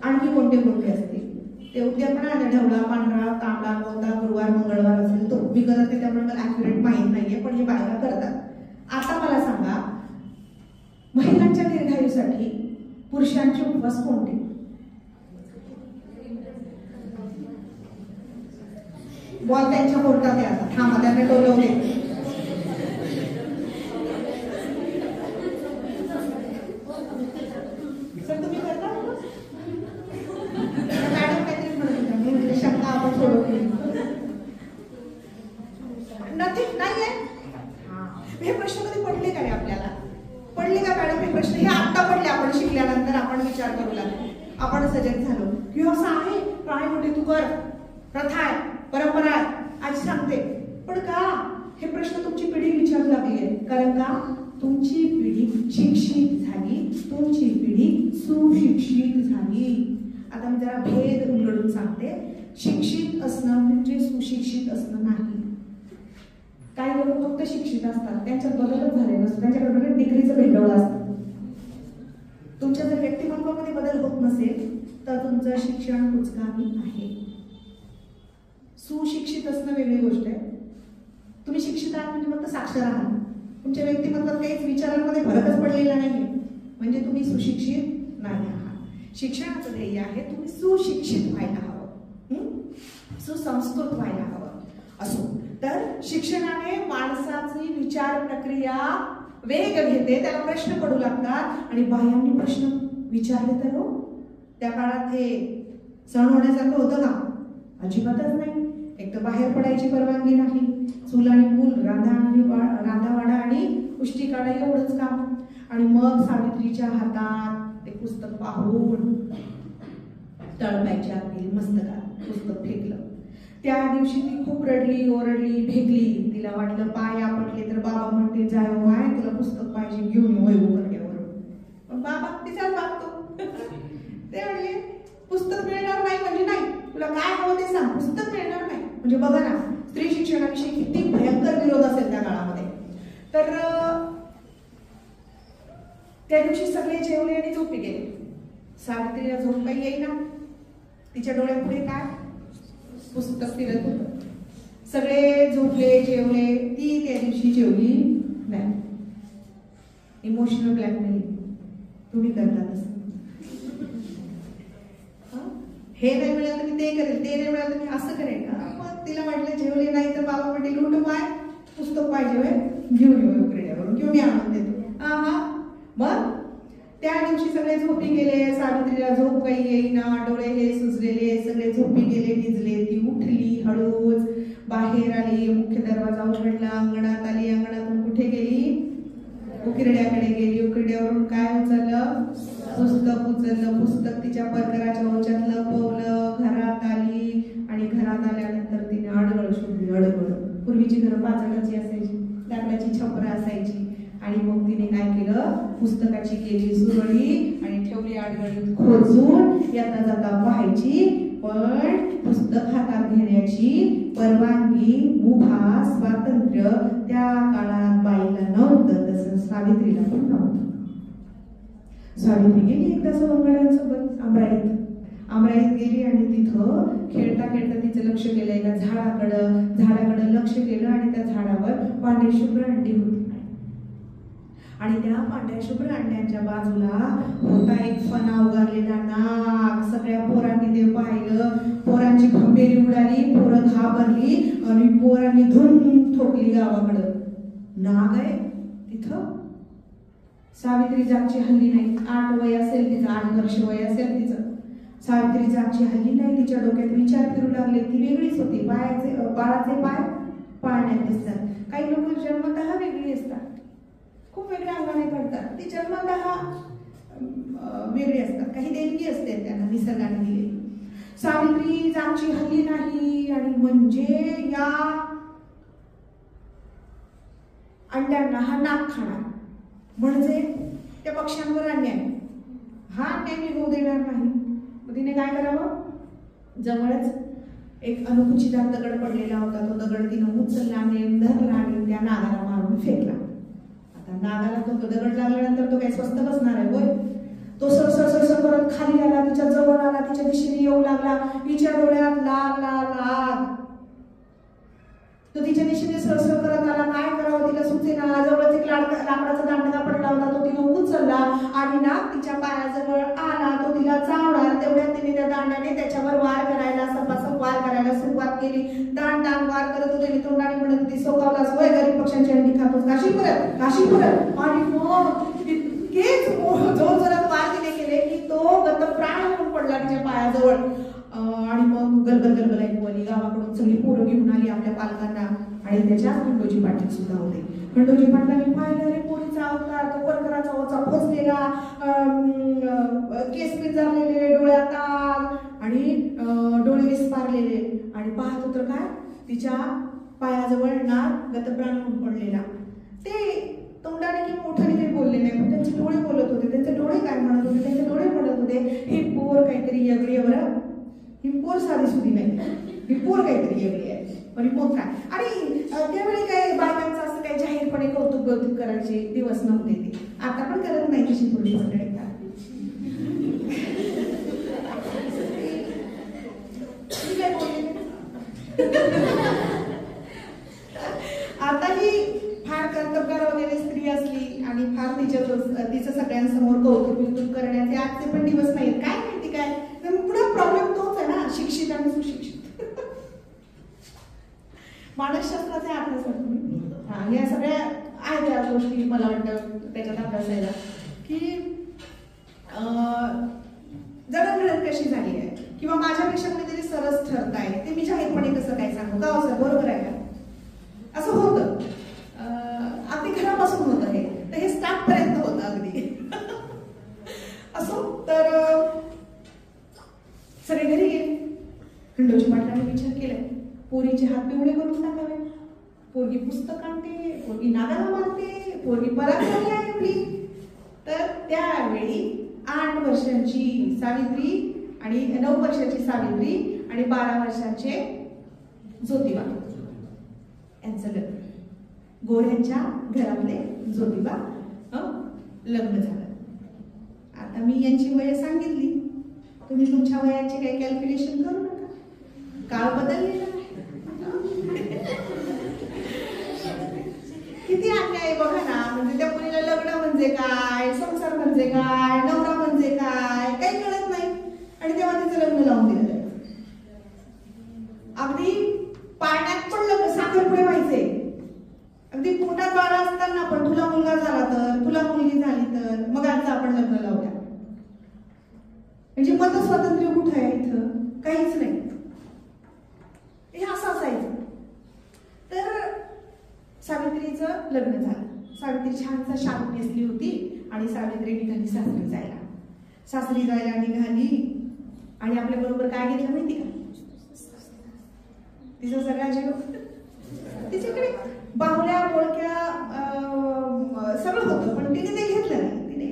आणखी कोणते कोणते असतील ते उद्या पण आहे. ढवळा, पांढरा, तांबडा, कोणता गुरुवार, मंगळवार असेल तो मी करत नाही, त्यामुळे मला ऍक्युरेट माहीत नाहीये, पण हे बायका करतात. आता मला सांगा, महिलांच्या दीर्घायुसाठी पुरुषांचे उपवास कोणते? बॉल त्यांच्या कोर्टात आहे आता. थांबा, त्यांना टोलवले. सर तुम्ही करता? मॅडम काहीतरी म्हणत शंका आपण सोडवली. नथिंग नाहीये. हे प्रश्न कधी पडले का रे आपल्याला? पडले का मॅडम हे प्रश्न? हे आत्ता पडले, आपण शिकल्यानंतर आपण विचार करू लागलो, आपण सजग झालो की असं आहे, काय म्हणते तू कर, प्रथा आहे, परंपरा आहे, आज सांगते. पण का हे प्रश्न तुमची पिढी विचारू लागली आहे? कारण का तुमची पिढी शिक्षित झाली, तुमची पिढी सुशिक्षित झाली. आता मी जरा भेद उलगडून सांगते. शिक्षित असणं म्हणजे सुशिक्षित असणं नाही. काही लोक फक्त शिक्षित असतात, त्यांच्यात बदलच झाले नसतो, त्यांच्याकडे डिग्रीचं भेटवलं असतं. तुमच्या जर व्यक्तिमत्वामध्ये बदल होत नसेल तर तुमचं शिक्षण कुचकामी आहे. सुशिक्षित असणं वेगळी गोष्ट आहे. तुम्ही शिक्षित आहात म्हणजे फक्त साक्षर आहात, तुमच्या व्यक्तिमत्वात काहीच विचारांमध्ये फरकच पडलेला नाही म्हणजे तुम्ही सुशिक्षित नाही आहात. शिक्षणाचं ध्येय आहे तुम्ही सुशिक्षित व्हायला हवं, सुसंस्कृत व्हायला हवं. असो तर शिक्षणाने माणसाची विचार प्रक्रिया वेग घेते, त्याला प्रश्न पडू लागतात आणि बाह्यांनी प्रश्न विचारले तर हो. त्या काळात हे सण होण्यासारखं होतं का? अजिबातच नाही. एक तर बाहेर पडायची परवानगी नाही, चूल आणि मूल, रांधावाडा आणि उष्टी काढा एवढंच काम. आणि मग सावित्रीच्या हातात ते पुस्तक पाहून तळपायच्या आतील मस्तकात पुस्तक फेकलं. त्या दिवशी ती खूप रडली, ओरडली, भेगली. तिला वाटलं पाय आपटले तर बाबा म्हणते जाय माय तुला पुस्तक पाहिजे घेऊन येऊ करण्यावरून. पण बाबा तिचाच वागतो. ते म्हणले पुस्तक मिळणार नाही म्हणजे नाही, तुला काय हवं ते सांग, पुस्तक मिळणार नाही. म्हणजे बघा ना स्त्री शिक्षणाविषयी किती भयंकर विरोध असेल त्या काळामध्ये. तर त्या दिवशी सगळे जेवले आणि झोपी गेले. सावित्रीला झोप काही येईना. तिच्या डोळ्यापुढे काय पुस्तक फिरत होतं. सगळे झोपले, जेवले, ती त्या दिवशी जेवली नाही. इमोशनल ब्लॅकमेलिंग तुम्ही करता तसं. हे नाही मिळालं तर मी ते करेल, ते नाही मिळालं तर मी असं करेन. मग तिला म्हटलं जेवले नाही तर बाबा म्हणते लुट माय पुस्तक पाहिजे घेऊन येऊ क्रीड्यावरून किंवा मी आणून देतो. मग त्या दिवशी सगळे झोपी गेले. सावित्रीला झोप काही येईना, डोळे हे सुजलेले, सगळे झोपी गेले, भिजले. ती उठली, हळूच बाहेर आली, मुख्य दरवाजा उघडला, अंगणात आली. अंगणातून कुठे गेली? उकिरड्याकडे गेली. उकिरड्यावरून काय उचललं? पुस्तक उचललं. पुस्तक तिच्या परकराच्या ओच्यात लपवलं. घरात आली आणि घरात आल्यानंतर तिने अडगळ शोधली. अडगळ पूर्वीची घरं पाचडाची असायची, लाकडाची छपरं असायची. आणि मग तिने काय केलं? पुस्तकाची केली सुरळी आणि ठेवली अडगळीत खोचून. येता जाता पाहायची, पण पुस्तक हातात घेण्याची परवानगी, मुभा, स्वातंत्र्य त्या काळात बाईला नव्हतं, तसं सावित्रीला पण नव्हतं. सावित्री गेली एकदा सवंगड्यांसोबत आमराईत गेली आणि तिथं खेळता खेळता तिचं लक्ष गेलं एका झाडाकडं लक्ष केलं आणि त्या झाडावर पांढरी शुभ्र अंडी होती. आणि त्या पांढऱ्या शुभ्र अंड्यांच्या बाजूला होता एक फणा उगारलेला नाग. सगळ्या पोरांनी ते पाहिलं. पोरांची खंबेरी उडाली, पोरं घाबरली आणि पोरांनी धूम ठोकली गावाकडं. नाग आहे तिथं. सावित्री जागची हल्ली नाही. 8 वय असेल तिचं, 8 वर्ष वय असेल तिचं. सावित्री जागची हल्ली नाही. तिच्या डोक्यात विचार फिरू लागले. ती वेगळीच होती. बाळाचे पाय पाळण्यात दिसतात. काही लोक जन्मतः वेगळी असतात, खूप वेगळ्या अंगाने घडतात. ती जन्मतः वेगळी असतात, काही देणगी असते त्यांना निसर्गाने दिलेली. सावित्री जागची हल्ली नाही आणि म्हणजे या अंड्यांना हा नाग खाणार, म्हणजे त्या पक्ष्यांवर अन्याय. हा अन्याय मी होऊ देणार नाही. मग तिने काय करावं? जवळच एक अणुकुचीदार दगड पडलेला होता. तो दगड तिनं उचलला आणि धरला आणि त्या नागाला मारून फेकला. आता नागाला तो दगड लागल्यानंतर तो काही स्वस्त बसणार आहे होय? तो सरसर करत खाली आला, तिच्या जवळ आला, तिच्या दिशेने येऊ लागला. तिच्या डोळ्यात लाग. तो तिच्या दिशेने सरसर करत आला. काय करावं तिला सुचेना. जवळच एक लाकडाचा दांडगा पडला होता. तो तिनं उचलला आणि नाग तिच्या पायाजवळ आला. तो तिला चावला. तेवढ्यात तिने त्या दांड्याने त्याच्यावर वार करायला, सपासप वार करायला सुरुवात केली. दांड वार करत होते. मी तोंडाने म्हणत होती सोकावलास होय, गरीब पक्ष्यांची अंडी खातोस, काशी परत. आणि मग इतकेच जोरजोरात वार तिने केले की तो गतप्राण होऊन पडला तिच्या पायाजवळ. आणि मग गलबल ऐकू आली. गावाकडून सगळी पोरं घेऊन आली आपल्या पालकांना. आणि त्याच्यात खंडोजी पाटील सुद्धा होते. खंडोजी पाटलांनी पाहिलं रे पोरीचा अवतार, तो परकराचा ओचा खोचलेला, केस पिंजारलेले, डोळ्यात आग आणि डोळे विस्पारलेले. आणि पाहतो तर काय, तिच्या पायाजवळ नाग गतप्राण होऊन पडलेला. ते तोंडाने की मोठ्याने काही बोलले नाही, पण त्यांचे डोळे बोलत होते. त्यांचे डोळे काय म्हणत होते? त्यांचे डोळे म्हणत होते ही पोर काहीतरी वेगळी आहे बरं. ही पोर साधी सुधी नाही, ही पोर काहीतरी वेगळी आहे. आणि मग काय, आणि त्यावेळी काय बायकांचं असं काही जाहीरपणे कौतुक करायचे दिवस नव्हते ते. आता पण करत नाही तशी पूर्वी मंडळी. काय बोलले कर्तबगार वगैरे स्त्री असली आणि फार तिचं सगळ्यांसमोर कौतुक करण्याचे आजचे पण दिवस नाहीत. काय माहिती काय पुढे प्रॉब्लेम तोच आहे ना, शिक्षित आणि सुशिक्षित. मानसशास्त्राचे अभ्यास करतो. या सगळ्या आहेत त्या गोष्टी मला वाटतं त्याच्यात अभ्यासायला की जडणघडण कशी झाली आहे किंवा माझ्यापेक्षा कोणीतरी सरस ठरत आहे ते मी जाहीरपणे कसं काय सांगू का असं बरोबर आहे का असं होतं. अगदी घरापासून होतं हे स्टार्ट पर्यंत होतं अगदी. असो तर सगळे घरी गेले. खंडोजी पाटलाने विचार केलाय पोरीचे हात पिवळे करून टाकावे. पोरगी पुस्तक आणते, पोरगी नागाला मारते, पोरगी पराक्रमी आहे आपली. तर त्यावेळी 8 वर्षांची सावित्री आणि 9 वर्षाची सावित्री आणि 12 वर्षांचे ज्योतिबा यांचं लग्न. गोऱ्यांच्या घरातले ज्योतिबा लग्न झालं. आता मी यांची वय सांगितली, तुम्ही तुमच्या वयाचे काही कॅल्क्युलेशन करू नका, काळ बदललेला आहे. किती अन्याय बघा ना. म्हणजे त्या मुलीला लग्न म्हणजे काय, संसार म्हणजे काय, नवरा म्हणजे काय काही कळत नाही आणि तेव्हा तिचं लग्न लावून दिलं. अगदी पाण्यात पण लग्न साखरपुडे व्हायचे. अगदी पोटात बाळ असताना पण तुला मुलगा झाला तर, तुला मुलगी झाली तर मग आज आपण लग्न लावूया. म्हणजे मत स्वातंत्र्य कुठं आहे इथं? काहीच नाही. हे असं असायचं. तर सावित्रीचं लग्न झालं. सावित्री छानसा शालू नेसली होती आणि सावित्री निघाली सासरी जायला. सासरी जायला निघाली आणि आपल्या बरोबर काय घेतलं माहिती का? तिचा सगळा जीव तिच्याकडे. बाहुल्या बोळक्या सगळं होतं पण तिने ते घेतलं नाही.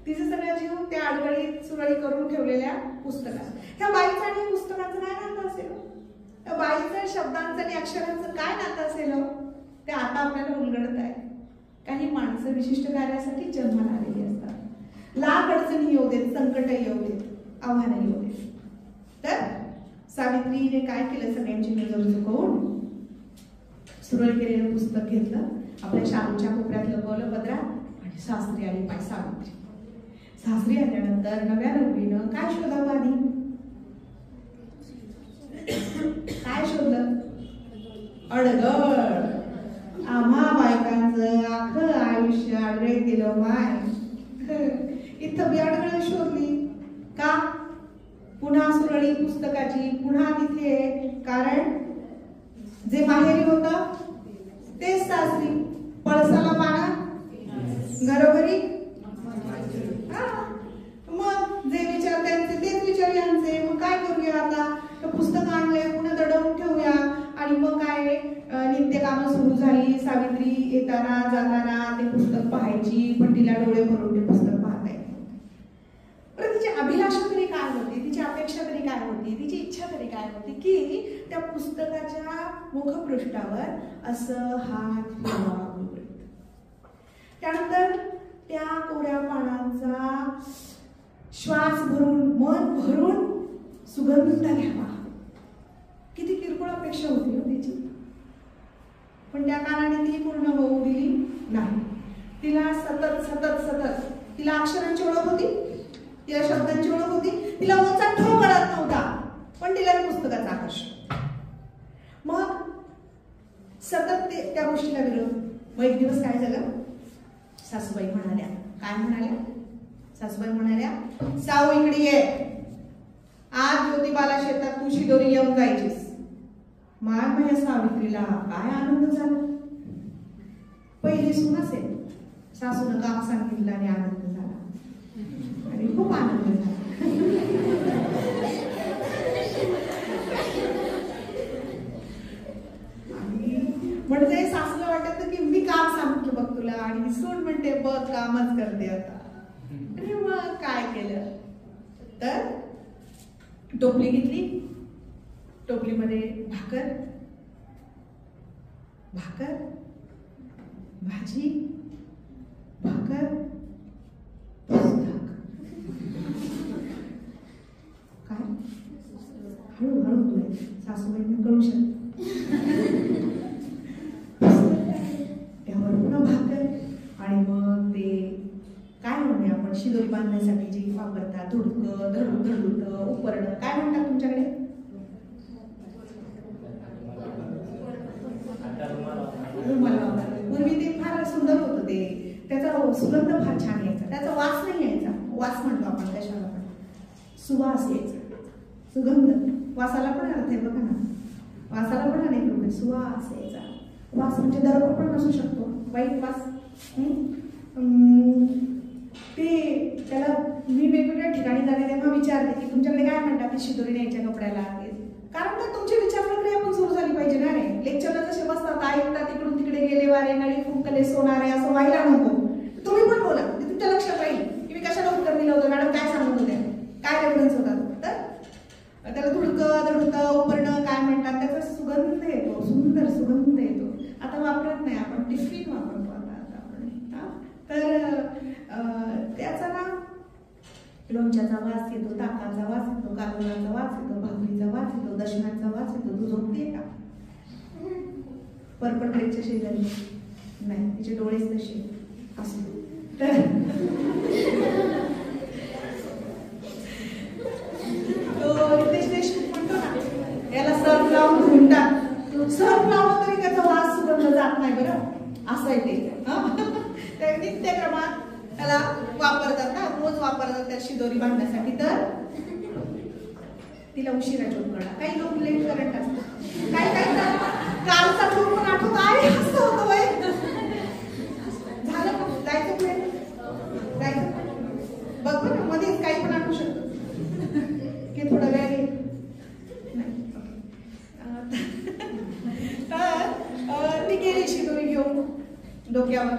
तिचा सगळा जीव त्या आडगळीत सुरळी करून ठेवलेल्या पुस्तकात. त्या बाईचं आणि पुस्तकाचं काय नातं असेल? त्या बाईचं शब्दांचं आणि अक्षरांचं काय नातं असेल ते आता आपल्याला उलगडत आहे. काही माणसं विशिष्ट कार्यासाठी जन्माला आलेली असतात. लाख अडचणी येऊ देत, संकट येऊ देत, आव्हानं येऊ देत. तर सावित्रीने काय केलं? सगळ्यांची नजर चुकवून सुरळ केलेलं पुस्तक घेतलं, आपल्या शालूच्या कोपऱ्यात लपवलं पदरात आणि सासरी आली बाई सावित्री. सासरी आल्यानंतर नव्या नवरीनं काय शोधावं? आधी काय शोधलं? अडगळ. आम्हा बायकांचं आखं आयुष्य अडगळीत गेलं माय. इथं बी अडगळ शोधली का? पुन्हा सुरळी पुस्तकाची, पुन्हा तिथे. कारण जे माहेरी होतं तेच सासरी. पळसाला पाना घरोघरी. मग जे विचार त्यांचे तेच विचार यांचे. मग काय करूया आता? पुस्तक आणले, पुन्हा दडवून ठेवूया. आणि मग काय नित्य कामं सुरू झाली. सावित्री येताना जाताना ते पुस्तक पाहायची पण तिला डोळे भरून ते पुस्तक पाहता येत. पण तिची अभिलाषा तरी काय होती, तिची अपेक्षा तरी काय होती, तिची इच्छा तरी काय होती की त्या पुस्तकाच्या मुखपृष्ठावर असं हात फिरवावं. त्यानंतर त्या कोऱ्या पानांचा श्वास भरून, मन भरून सुगंध घ्यावा. किती किरकोळ अपेक्षा होती तिची. पण त्या कारणाने ती पूर्ण होऊ दिली नाही. तिला सतत सतत सतत तिला अक्षरांची ओळख होती, तिला शब्दांची ओळख होती, तिला ओचा ठो कळत नव्हता पण तिला पुस्तकाचं आकर्षण. मग सतत त्या गोष्टीला विरोध. मग एक दिवस काय झालं? सासूबाई म्हणाल्या. काय म्हणाल्या? सासूबाई म्हणाल्या, साऊ इकडे ये. आज ज्योतिबाला शेतात तू शिदोरी येऊन जायचीस. माय माझ्या सावित्रीला काय आनंद झाला. पहिली सून असेल, सासूनं काम सांगितलं आणि आनंद झाला आणि खूप आनंद झाला. म्हणजे सासूला वाटत की मी काम सांगितलं बघ तुला आणि सून म्हणते बघ कामच करते आता. आणि मग काय केलं तर टोपली घेतली. टोपलीमध्ये भाकर, भाकर, भाजी, भाकर, पुस्तक. काय हळूहळू तुला सासूबाईंना कळू शकत. त्यावर पुन्हा शिदोरी बांधण्यासाठी जी वापरतात, धुडकं, धडूट, उपरणं, काय म्हणतात तुमच्याकडे? रुमाल वापरतात. पूर्वी ते फार सुंदर होतं, ते त्याचा सुगंध फार छान यायचा, त्याचा वास नाही यायचा. वास म्हणतो आपण कशाला, पण सुवास यायचा, सुगंध. वासाला पण अर्थ आहे बघा ना, वासाला पण अनेक लोक सुवास यायचा. वास म्हणजे दररोज पण नसू शकतो, वाईट वास. ते त्याला मी वेगवेगळ्या ठिकाणी जाते तेव्हा विचारते की तुमच्याकडे काय म्हणतात ते शिदोरी न्यायच्या कपड्याला, कारण तर तुमची विचार प्रक्रिया पण सुरू झाली पाहिजे ना रे. लेक्चरला जसे बसतात ऐकतात, तिकडून तिकडे गेले वारे नळी फुंकले सोनारे असं व्हायला नको. तुम्ही पण बोला, ते तुमच्या लक्षात राहील की मी कशाला उत्तर दिलं होतं, मॅडम काय सांगत होत्या, काय रेफरन्स होता. तर त्याला धुडकं, धडकं, उपरणं काय म्हणतात, त्याचा सुगंध येतो, सुंदर सुगंध येतो. आता वापरत नाही आपण, टिफिन वापरतो आता आपण. तर त्याचा ना लोणच्याचा वास येतो, ताकाचा वास येतो, कालवणाचा वास येतो, भाकरीचा वास येतो, दशम्याचा वास येतो. तू झोपते का? परपटरेच्या शेजारी नाही, तिचे डोळेच तसे असू. तर रितेश देशमुख म्हणतो ना, याला सर्फ लावून धुवून टाक. सर्फ लावलं तरी त्याचा वास सुगंध जात नाही बरं, असं आहे ते. नित्यक्रमात त्याला वापरतात ना, रोज वापरतात त्या शिदोरी बांधण्यासाठी. तर तिला उशिरा झोप कळला. काही लोक लेट करंट असतात, काही कालचा ग्रुप पण आठवतो, अरे असं होतं वय झालं का जायचं पुढे, जायचं बघ ना, मध्येच काही पण आठवू शकतं की थोडा वेळ घे. तर ती गेली शिदोरी घेऊन डोक्यावर.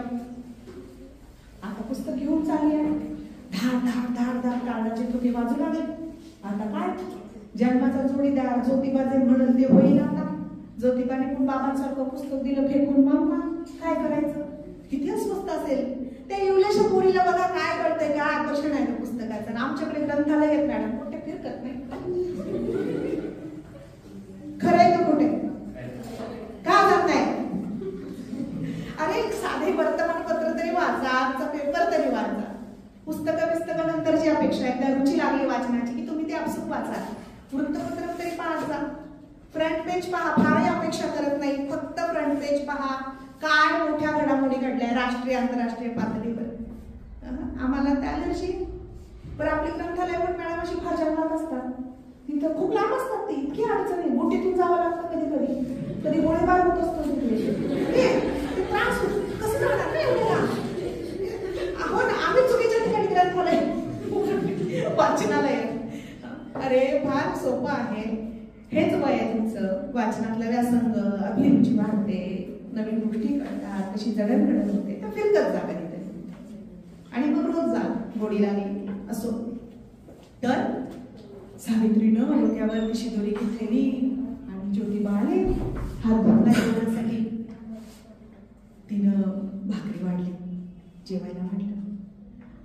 आता पुस्तक घेऊन चालली आहे, धाड धाड धाड धाड काळाचे ठोके वाजू लागले. आता काय, जन्माचा जोडीदार ज्योतिबाचे म्हणून ते होईल. आता ज्योतिबाने पण बाबांसारखं पुस्तक दिलं फेकून, मग काय करायचं? किती अस्वस्थ असेल. त्या येवल्याच्या पोरीला बघा काय कळतंय, काय आकर्षण आहे त्या पुस्तकाचं. आमच्याकडे ग्रंथालय आहेत मॅडम, कुठे फिरकत नाही. खरंय का कुठे का जात नाही? अरे साधे वर्तमानपत्र तरी वाचा, आजचा पेपर तरी वाचा. पुस्तकं नंतरची अपेक्षा आहे, त्या रुची लागली वाचनाची की तुम्ही ते आपसूक वाचा. वृत्तपत्र तरी पाहायचा, फ्रंट पेज पहा, फारही अपेक्षा करत नाही, फक्त फ्रंट पेज पहा. काय मोठ्या घडामोडी घडल्या राष्ट्रीय आंतरराष्ट्रीय पातळीवर. आम्हाला त्या अलर्जी. पण आपली ग्रंथालय पण मॅडम अशी फार जंगलात असतात, तिथं खूप लांब असतात. ती इतकी अडचण आहे, बोटीतून जावं लागतं कधी गोळीबार होत असतो तिकडे, त्रास होतो. कसं करणार नाही एवढ्याला? अहो ना, आम्ही चुकीच्या ठिकाणी ग्रंथालय वाचनालय. अरे फार सोपं आहे, हेच वय आहे तुमचं. वाचनातलं व्यासंग, अभिरुची वाढते, नवीन गोष्टी कळतात, कशी जडणघडण होते. तर फिरतच जा कधीतरी, आणि मग रोज जा गोडीला असो. तर सावित्रीनं डोक्यावर शिदोरी घेतलेली आणि ज्योतिबा आले हात धुतला जेवणासाठी. तिनं भाकरी वाढली, जेवायला म्हटलं,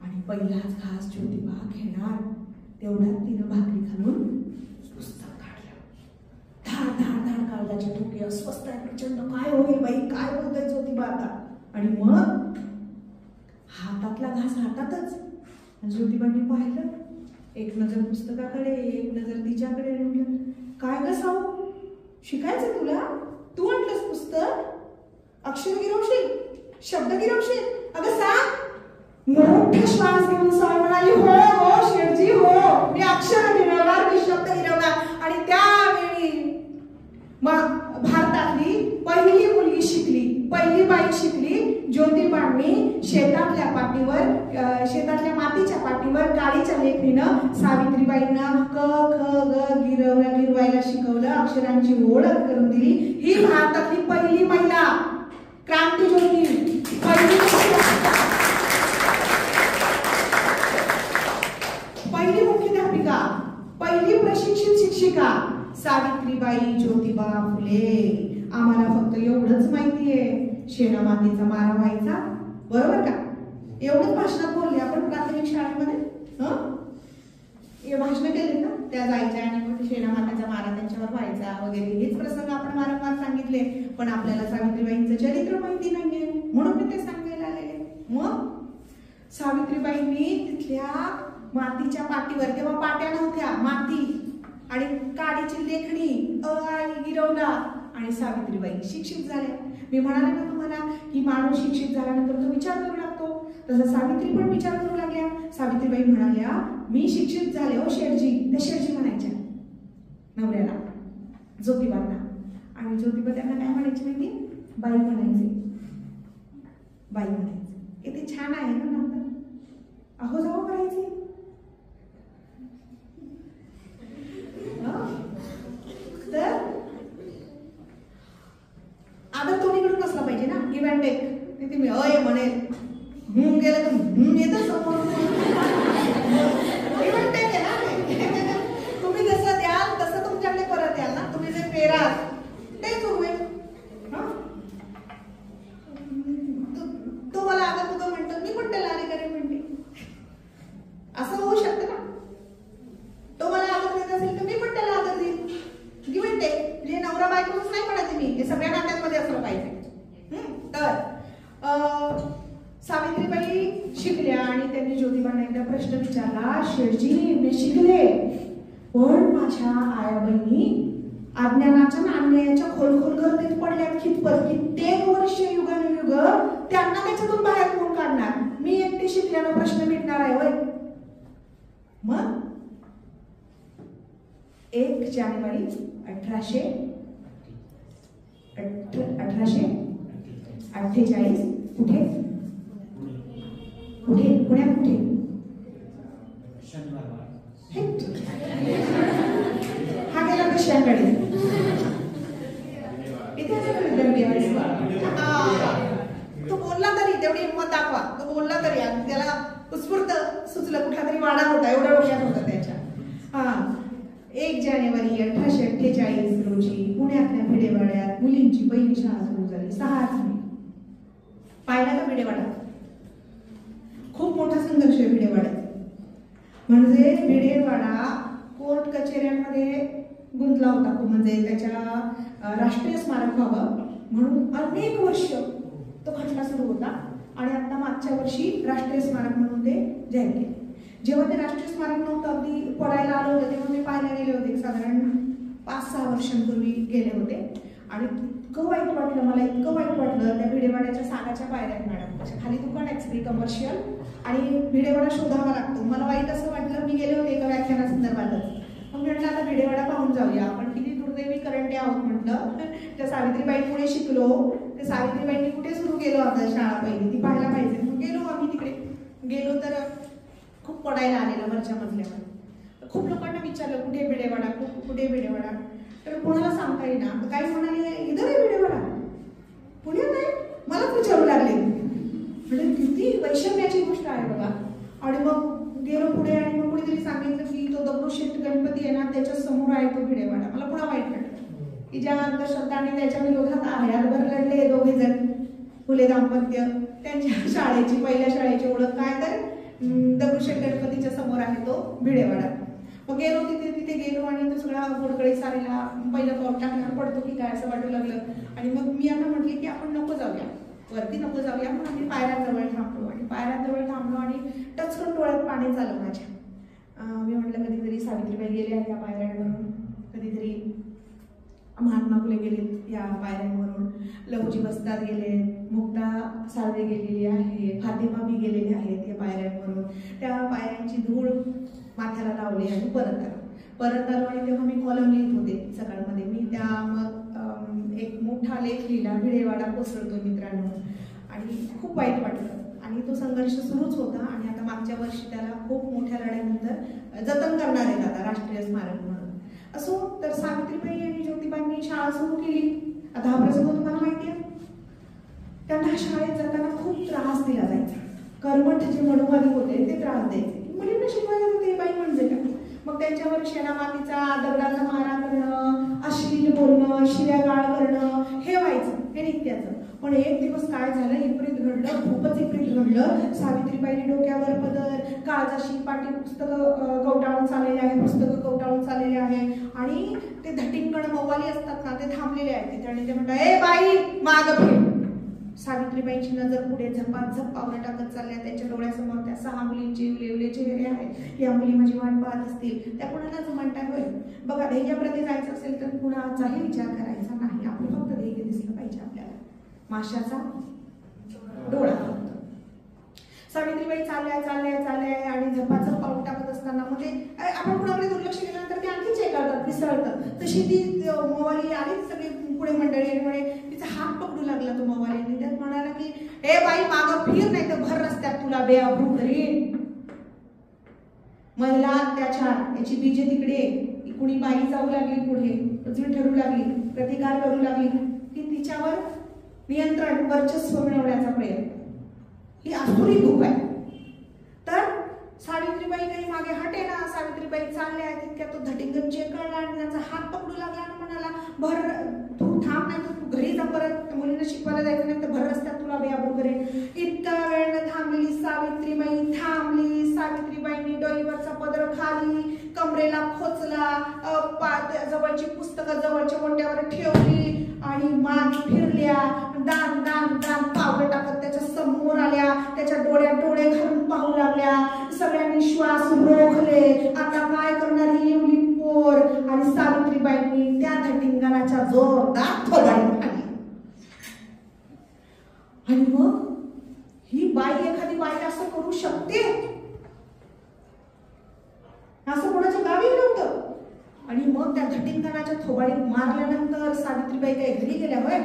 आणि पहिलाच घास ज्योतिबा घेणार तेवढ्यात तिनं भाकरी घालून पुस्तक काढलं. धाड धाड धाड काळजाचे ठोके, अस्वस्थ आहे प्रचंड. काय होईल बाई, काय बोलतोय ज्योतिबा आता? आणि मग हातातला घास हातातच. ज्योतिबांनी पाहिलं, एक नजर पुस्तकाकडे, एक नजर तिच्याकडे. म्हटलं, काय ग साऊ, शिकायचं तुला? तू म्हटलंस पुस्तक, अक्षर गिरवशील, शब्द गिरवशील. अगं सांग. मोठा श्वास घेऊन साऊ म्हणाली, हो हो शेठजी, हो, मी अक्षर गिरवणार, मी शब्द गिरवणार. आणि त्यावेळी भारतातली पहिली मुलगी शिकली, पहिली बाई शिकली. ज्योतिबांनी शेतातल्या शेतातल्या मातीच्या पाटीवर काळीच्या लेखणीनं सावित्रीबाईंना क ख ग गिरवायला शिकवलं, अक्षरांची ओळख करून दिली. ही भारतातली पहिली महिला क्रांतिज्योती, पहिली मुख्याध्यापिका, पहिली प्रशिक्षित शिक्षिका सावित्रीबाई ज्योतिबा फुले. आम्हाला फक्त एवढंच माहितीये, शेणामातीचा मारा व्हायचा, बरोबर का? एवढंच भाषणात बोलले आपण प्राथमिक शाळेमध्ये. हे भाषण केले ना, त्या जायच्या आणि मग शेणामातीचा मारा त्यांच्यावर व्हायचा वगैरे, हेच प्रसंग आपण वारंवार सांगितले. पण आपल्याला सावित्रीबाईंचं चरित्र माहिती नाहीये, म्हणून मी ते सांगायला आलेले. मग सावित्रीबाईंनी तिथल्या मातीच्या पाटीवर, तेव्हा पाट्या नव्हत्या, माती आणि काडीची लेखणी आई गिरवला आणि सावित्रीबाई शिक्षित झाल्या. मी म्हणाले ना तुम्हाला की माणूस शिक्षित झाल्यानंतर तो विचार करू लागतो, तसं सावित्री पण विचार करू लागल्या. सावित्रीबाई म्हणाल्या मी शिक्षित झाले हो शेठजी. त्या शेठजी म्हणायच्या नवऱ्याला, ज्योतिबांना, आणि ज्योतिबा त्यांना काय म्हणायची माहिती? बाई म्हणायचे, बाई म्हणायचे. किती छान आहे ना नातं. अहो जाऊ करायचे. तर आदर दोन्हीकडून नसला पाहिजे ना, गिव्ह अँड टेक. तिथे मी अय म्हणेल, गेलं तर येतं समोर. गिव्ह अँड टेक आहे ना. तुम्ही जसं द्याल तसं तुमच्याकडे परत याल ना. तुम्ही जे पेराल तेच उगवेल. तो मला आदर तुझं म्हणतो, मी पण त्याला आले करेन म्हणते. असं होऊ शकतं ना. तो मला आदर देत असेल तर मी पण त्याला आदर देईन. Give and take. म्हणजे नवरा बायकोच नाही म्हणायचे मी, हे सगळ्या नात्यांमध्ये असलं पाहिजे. तर सावित्रीबाई शिकल्या आणि त्यांनी ज्योतिबांना एकदा प्रश्न विचारला, शेठजी मी शिकले पण माझ्या आया बहिणी अज्ञानाच्या आणि अन्यायाच्या खोलखोल गर्दीत पडल्यात कितपत, कित्येक वर्ष युगानुयुग त्यांना त्याच्यातून बाहेर कोण काढणार? मी एकटी शिकल्यानं प्रश्न मिटणार आहे होय? मग 1 जानेवारी 1848 कुठे कुठे पुण्यात कुठे? हा गेला कशाकडे? इथे तो बोलला तरी तेवढी हिंमत दाखवा. तो बोलला तरी त्याला उत्स्फूर्त सुचलं, कुठला तरी वाडा होता, एवढा डोक्यात होता त्याच्या. 1 जानेवारी 1848 रोजी पुण्यातल्या भिडेवाड्यात मुलींची पहिली शाळा सुरू झाली. 6 मे. पाहिला का भिडेवाडा? खूप मोठा संघर्ष आहे भिडेवाड्यात. म्हणजे भिडेवाडा कोर्ट कचेऱ्यांमध्ये गुंतला होता. म्हणजे त्याच्या राष्ट्रीय स्मारक व्हावं म्हणून अनेक वर्ष तो खटला सुरू होता आणि आता मागच्या वर्षी राष्ट्रीय स्मारक म्हणून ते जाहीर केले. जेव्हा ते राष्ट्रीय स्मारक नव्हतं, अगदी पडायला आलं होतं, तेव्हा मी पाहायला गेले होते. साधारण 5-6 वर्षांपूर्वी गेले होते आणि इतकं वाईट वाटलं मला, इतकं वाईट वाटलं. त्या भिडेवाड्याच्या सागाच्या पायऱ्या मॅडम, त्याच्या खाली दुकान आहे फ्री कमर्शियल आणि भिडेवाडा शोधावा लागतो. मला वाईट असं वाटलं. मी गेले होते एका व्याख्यानासंदर्भातच. मग म्हटलं आता भिडेवाडा पाहून जाऊया आपण. किती दुर्दैवी करंटे आहोत म्हटलं. त्या सावित्रीबाई पुढे शिकलो, त्या सावित्रीबाईंनी कुठे सुरू केलं होतं शाळा पहिली, ती पाहायला पाहिजे. मग गेलो आम्ही तिकडे. गेलो तर खूप पडायला आलेलं वरच्या मजल्यावर. खूप लोकांना विचारलं कुठे भिडेवाडा, कुठे भिडेवाडा, तर कोणाला सांगता येईना. काही म्हणाले इधर आहे भिडेवाडा, पुण्यात आहे. मलाच विचारू लागले. म्हणजे किती वैषम्याची गोष्ट आहे बघा. आणि मग गेलो पुढे आणि मग कुणीतरी सांगितलं की तो दगडूशेठ गणपती आहे ना, त्याच्या समोर आहे तो भिडेवाडा. मला पुन्हा वाईट वाटलं की ज्या अंधश्रद्धाने त्याच्या विरोधात आह्यातभर लढले दोघे जण, फुले दाम्पत्य, त्यांच्या शाळेची, पहिल्या शाळेची ओळख काय तर दगडूशेठ गणपतीच्या समोर आहे तो भिडेवाडा. मग गेलो तिथे गेलो आणि तो सगळा गोडकळी सारेला पहिला पाऊल टाकण्यावर पडतो की काय असं वाटू लागलं. आणि मग मी आता म्हटले की आपण नको जाऊया वरती, नको जाऊया. पण आम्ही पायऱ्यांजवळ थांबलो आणि पायऱ्यांजवळ थांबलो आणि टचकन डोळ्यात पाणी झालं माझ्या. मी म्हटलं कधीतरी सावित्रीबाई गेले आहेत या पायऱ्यांवरून, कधीतरी महात्मा फुले गेलेत या पायऱ्यांवरून, लहुजी वस्ताद गेले, मुक्ता साळवे गेलेली आहे, फातिमा बी गेलेली आहेत या पायऱ्यांवरून. त्या पायऱ्यांची धूळ माथ्याला लावली आणि परत आलो आणि तेव्हा मी कॉलम लिहित होते सकाळमध्ये. मी त्या मग एक मोठा लेख लिहिला, भिडेवाडा कोसळतोय मित्रांनो. आणि खूप वाईट वाटलं आणि तो संघर्ष सुरूच होता. आणि आता मागच्या वर्षी त्याला खूप मोठ्या लढ्यानंतर जतन करणार आहेत आता राष्ट्रीय स्मारक म्हणून. असो, तर सावित्रीबाई आणि ज्योतिबांनी शाळा सुरू केली. आता हा प्रसंग तुम्हाला माहिती आहे. त्यांना शाळेत जाताना खूप त्रास दिला जायचा. कर्मठ जे मनोवादी होते ते त्रास द्यायचे. मुलींना शिकवायला होते बाई म्हणजे का. मग त्यांच्यावर शेणा मातीचा दगडाचा मारा करणं, अश्लील बोलणं, शिव्यागाळ करणं हे व्हायचं, हे नित्याचं. पण एक दिवस काय झालं, विपरीत घडलं, खूपच विपरीत घडलं. सावित्रीबाईंनी डोक्यावर पदर, काळजाशी पाठी पुस्तकं कवटाळून चाललेले आहे, पुस्तकं कवटाळून चाललेले आहे आणि ते धटिंगण मव्वाली असतात ना, ते थांबलेले आहेत तिथे आणि ते म्हणतात, ए बाई माग फिर. सावित्री सावित्रीबाईंची नजर पुढे झपाझप पावलं टाकत चालल्या. त्यांच्या डोळ्यासमोर त्या 6 मुलींचे लेवले चेहरे आहेत. या मुली माझी वाट पाहत असतील. त्या कुणालाच म्हणतात होय. बघा, ध्येयाप्रती जायचं असेल तर कुणाचाही विचार करायचा नाही. आपलं फक्त ध्येय दिसलं पाहिजे आपल्याला. माशाचा डोळा. सावित्रीबाई चालल्या आणि झपाझप पाऊल टाकत असताना मध्ये आपण कुणाकडे दुर्लक्ष केल्यानंतर ते आणखी चेकाळतात, पिसळतात. तशी ती मवाली आलीच सगळी पुढे मंडळी आणि म्हणे तिचा हात पकडू लागला तो मवाली. त्यात म्हणाला की ए बाई मागं फिर, नाही तर भर रस्त्यात तुला बेअब्रू करीन. महिला अत्याचार याची बीजे तिकडे. कुणी बाई जाऊ लागली पुढे, उजवी ठरू लागली, प्रतिकार करू लागली की तिच्यावर नियंत्रण, वर्चस्व मिळवण्याचा प्रयत्न. ही आसुरी धूप आहे. तर सावित्रीबाई काही मागे हटे ना. सावित्रीबाई चालल्या तितक्या तो धटिंगत चेकळला आणि त्याचा हात पकडू लागला आणि म्हणाला भर तू थांब, नाही तर तू घरी जा परत. मुलींना शिकवायला जायचं नाही तर भर रस्त्यात तुला बेअब्रू करेन. इतका वेळ थांबलेली सावित्रीबाई थांबली. सावित्रीबाईंनी डोईवरचा पदर खाली, कमरेला खोचला, जवळची पुस्तकं जवळच्या मोठ्यावर ठेवली आणि मान फिरल्या. दान दान दान पावलं टाकत त्याच्या समोर आल्या. त्याच्या डोळ्यात डोळे घालून पाहू लागल्या. सगळ्यांनी श्वास रोखले. आता काय करणार ही एवढी पोर. आणि सावित्रीबाईंनी त्या धटिंगणाच्या जोरदार थोबाडीत खाली. आणि मग ही बाई, एखादी बाई असं करू शकते असं कोणाच्या गावी नव्हतं. आणि मग त्या धटिंगणाच्या थोबाडीत मारल्यानंतर सावित्रीबाई काही घरी गेल्या होय.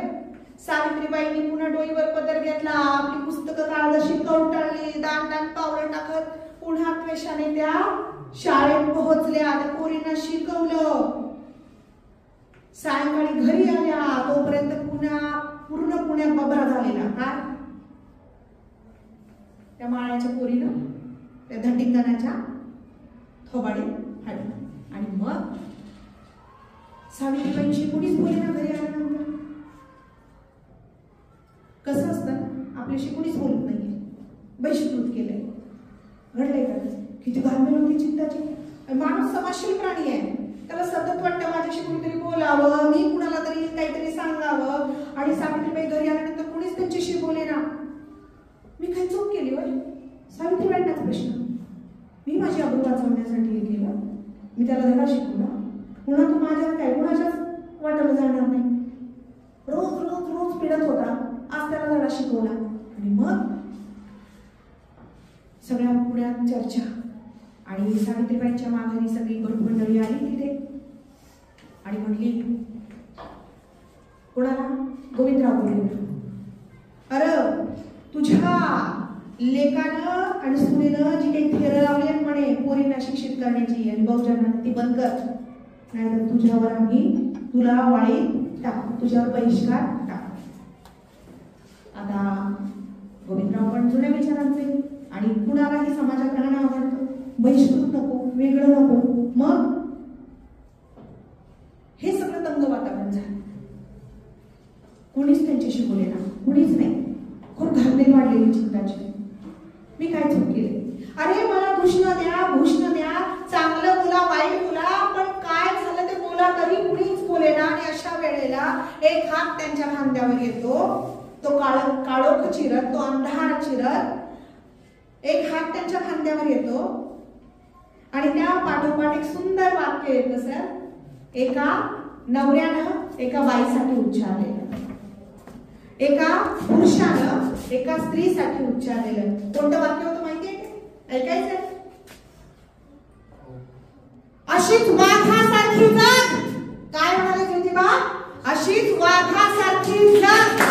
सावित्रीबाईंनी पुन्हा डोईवर पदर घेतला. आपली पुस्तकं काळजाशी कवटाळली. दान दान पावलं टाकत पुन्हा त्वेषाने त्या शाळेत पोहोचल्या. त्या पोरींना शिकवलं. सायंकाळी घरी आल्या. तोपर्यंत पूर्ण पुण्यात बबरा झालेला. काय त्या माळ्याच्या पोरीनं त्या धटिंगणाच्या थोबाडीत हाडलं. आणि मग सावित्रीबाईंशी कुणीच बोले ना घरी आल्यानंतर. कसं असतं, आपल्याशी कुणीच बोलत नाहीये, बहिष्कृत केलंय. घडलंय का? किती घालमेल होती चित्ताची. माणूस समाजशील प्राणी आहे. त्याला सतत वाटतं माझ्याशी कुणीतरी बोलावं, मी कुणाला तरी काहीतरी सांगावं. आणि सावित्रीबाई घरी आल्यानंतर कुणीच त्यांच्याशी बोले ना. मी काही चूक केली होय? सावित्रीबाईंनाच प्रश्न. मी माझी आबरू वाचवण्यासाठी हे केलं. मी त्याला धडा शिकवला. पुन्हा तो माझ्यात काय कुणाच्याच वाटायला जाणार नाही. रोज रोज रोज पिडत होता. आज त्याला धडा शिकवला. आणि मग सगळ्या पुण्यात चर्चा. आणि सावित्रीबाईंच्या माघारी सगळी गरुड मंडळी आली तिथे आणि म्हणली कोणाला? गोविंदराव बोलले, अरे तुझ्या लेकानं आणि सुनेनं जी काही थेरं लावली म्हणे पोरींना शिक्षित करण्याची आणि बहुजनांना ती बंद कर, नाहीतर तुझ्यावर आम्ही तुला वाळी टाकू, तुझ्यावर बहिष्कार टाकू. आता गोविंदराव पण जुन्या विचारांचे आणि कुणालाही समाजात राहणं आवडतं. बहिष्कृत नको, वेगळं नको. मग हे सगळं तंग वातावरण झालं. कुणीच त्यांच्याशी बोले ना, कुणीच नाही. खूप घालमेल वाढलेली चिंताची. मी काय चूक केली? अरे मला भूषण द्या, भूषण द्या, चांगलं बोला, वाईट बोला, पण काय झालं ते बोला तरी कुणीच बोले ना. आणि अशा वेळेला एक हात त्यांच्या खांद्यावर येतो, तो काळोख चिरत, तो अंधार चिरत एक हात त्यांच्या खांद्यावर येतो आणि त्या पाठोपाठ एक सुंदर वाक्य येतं सर. एका नवऱ्यानं एका बाईसाठी उच्चारलेलं, एका पुरुषानं एका स्त्रीसाठी उच्चारलेलं. कोणतं वाक्य होतं माहितीये का? ऐकायचं? अशीच वाघासारखी जग. काय म्हणाले ज्योतिबा? अशीच वाघासारखी जग.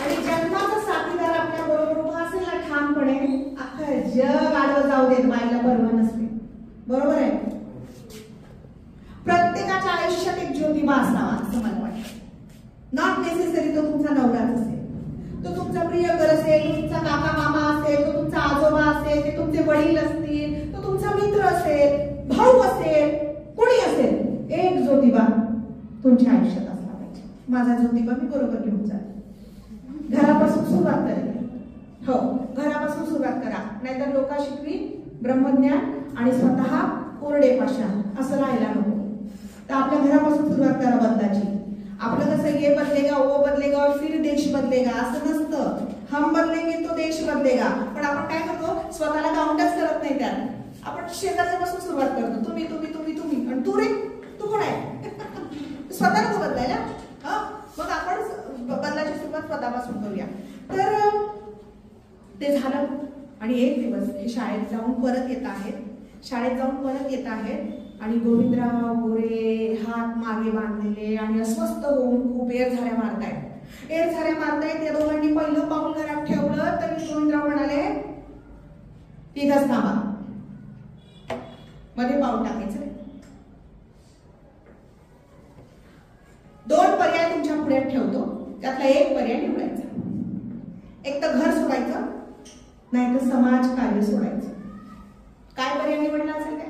आणि जन्माचा साथीदार आपल्या बरोबर उभा असेल ना ठामपणे, अख्खं जग आडवं जाऊ देत बाईला परवा नसते. बरोबर आहे? प्रत्येकाच्या आयुष्यात एक ज्योतिबा असावा असं मला वाटतं. नॉट नेसेसरी तो तुमचा नवराच असेल, तो तुमचा प्रियकर असेल, तो तुमचा काका मामा असेल, तो तुमचा आजोबा असेल, ते तुमचे वडील असतील, तो तुमचा मित्र असेल, भाऊ असेल, कोणी असेल. एक ज्योतिबा तुमच्या आयुष्यात असला पाहिजे. माझा ज्योतिबा मी बरोबर घेऊन जाईल. घरापासून सुरुवात करेल. हो, घरापासून सुरुवात करा, नाहीतर लोका शिकवी ब्रह्मज्ञान आणि स्वतः कोरडे पाषाण असं राहायला नको. तर आपल्या घरापासून सुरुवात करा बदलाची. आपलं कसं ये बदलेगा वो बदलेगा और फिर देश बदलेगा असं नसतं. हम बदलेंगे तो देश बदलेगा. पण आपण काय करतो, स्वतःला काउंटच करत नाही त्यात. आपण शेजारच्यापासून सुरुवात करतो. तुम्ही तुम्ही तुम्ही तुम्ही आणि तू रे तू कोण आहे स्वतः नको बदलायला. मग आपण बदलाची सुरुवात स्वतःपासून करूया. तर ते झालं आणि एक दिवस हे शाळेत जाऊन परत येत आहेत आणि गोविंदराव गोरे हात मागे बांधलेले आणि अस्वस्थ होऊन खूप एरझाऱ्या मारतायत. या दोघांनी पहिलं पाऊल घरात ठेवलं तरी गोविंदराव म्हणाले तिथंच थांबा, मध्ये पाऊल टाकायचं. 2 पर्याय तुमच्या पुढे ठेवतो, त्यातला एक पर्याय निवडायचा. एक तर घर सोडायचं, नाही तर समाज कार्य सोडायचं. काय पर्याय निवडला असेल काय?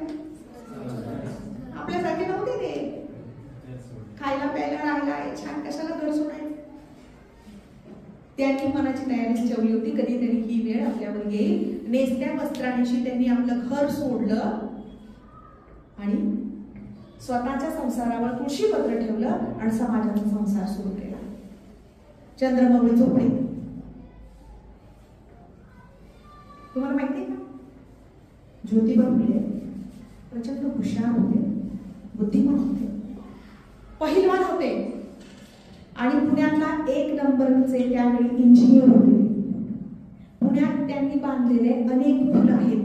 आपल्यासारखे नव्हते ते. खायला प्यायला राहायला छान, कशाला घर सोडायचं. त्यांनी मनाची तयारी ठेवली होती, कधीतरी ही वेळ आपल्यावर येईल. नेसत्या वस्त्रांशी त्यांनी आपलं घर सोडलं आणि स्वतःच्या संसारावर तुळशीपत्र ठेवलं आणि समाजाचा संसार सुरू केला. चंद्रमौली झोपडीत. तुम्हाला माहिती का, ज्योतिबा फुले प्रचंड हुशार होते, बुद्धिमान होते, पहिलवान होते आणि पुण्यातला 1 नंबरचे त्यावेळी इंजिनियर होते. पुण्यात त्यांनी बांधलेले अनेक पूल आहेत.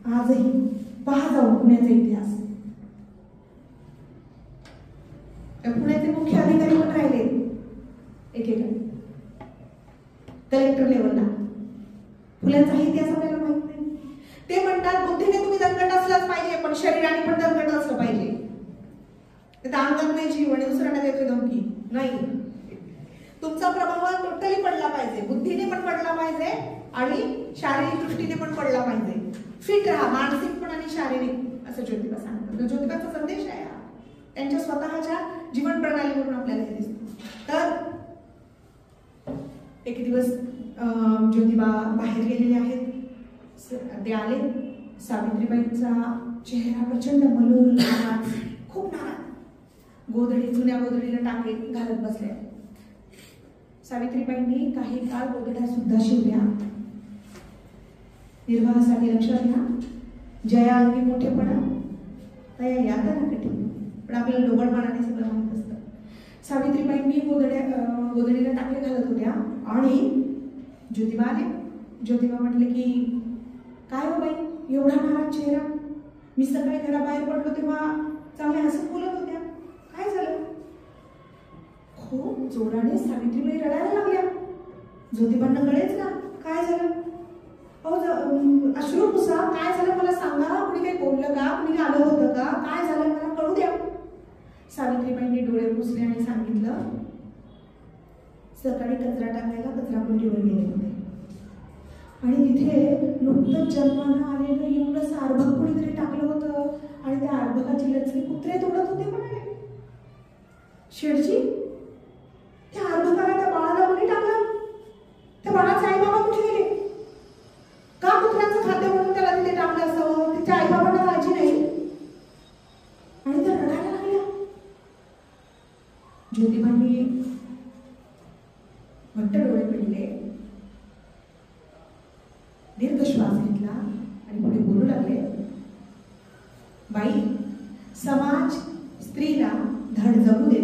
आजही पहा जाऊन पुण्याचा इतिहास. पुण्याचे मुख्य अधिकारी पण राहिले एकेकाळी कलेक्टर लेवलला. फुल्यांचा इतिहास आपल्याला माहित नाही. ते म्हणतात बुद्धीने तुम्ही दणकट असलाच पाहिजे, पण शरीराने पण दणकट असलं पाहिजे. ते अंगात नाही जीव आणि दुसऱ्यांना देतोय धमकी नाही. तुमचा प्रभाव टोटली पडला पाहिजे, बुद्धीने पण पडला पाहिजे आणि शारीरिक दृष्टीने पण पडला पाहिजे. फिट राहा मानसिक पण आणि शारीरिक, असं ज्योतिबा सांगतात. ज्योतिबाचा संदेश आहे हा, त्यांच्या स्वतःच्या जीवन प्रणालीवरून आपल्याला हे दिसतं. तर एक दिवस ज्योतिबा बाहेर गेलेले आहेत. ते आले. सावित्रीबाईंचा चेहरा प्रचंड मलूल, नाराज, खूप नाराज. जुन्या गोधडीला टाके घालत बसल्या. सावित्रीबाईंनी काही काळ गोधड्या सुद्धा शिवल्या. निर्वाहासाठी लक्षात घ्या, जया अंगी मोठेपणा तया यादा ना कठीण, पण आपल्याला ढोबळपणाने सगळं माहीत असतं. सावित्रीबाईंनी गोधडीला टाके घालत होत्या आणि ज्योतिबा आले. ज्योतिबा म्हटले की काय हो बाई एवढा नाराज चेहरा, मी सकाळी घराबाहेर पडलो तेव्हा चांगल्या हसत बोलत होत्या, काय झालं? खूप जोराने सावित्रीबाई रडायला लागल्या. ज्योतिबांना कळेच ना काय झालं. अश्रू पुसा, काय झालं मला सांगा, कुणी काही बोललं का, कुणी आलं होतं का, काय झालं मला कळू द्या. सावित्रीबाईंनी डोळे पुसले आणि सांगितलं सकाळी कचरा टाकायला कचराकुंडीवर गेले होते आणि तिथे नुकतंच जन्मानं आलेलं एवढंसं अर्भक कुणीतरी टाकलं होतं आणि त्या अर्भकाची लचकी कुत्रे तोडत होते म्हणाले. शेठजी त्या अर्भकाला त्या बाळाला कोणी टाकलं? त्या बाळाचे आई बाबा कुठे गेले? का कुत्र्यांचं खाद्य म्हणून त्याला तिथे टाकलं असावं? तिच्या आई बाबांना काळजी नाही आणि त्या रडायला लागल्या. ज्योतिबांनी घट्ट डोळे पिळले, दीर्घ श्वास घेतला आणि पुढे बोलू लागले, बाई समाज स्त्रीला धड जगू दे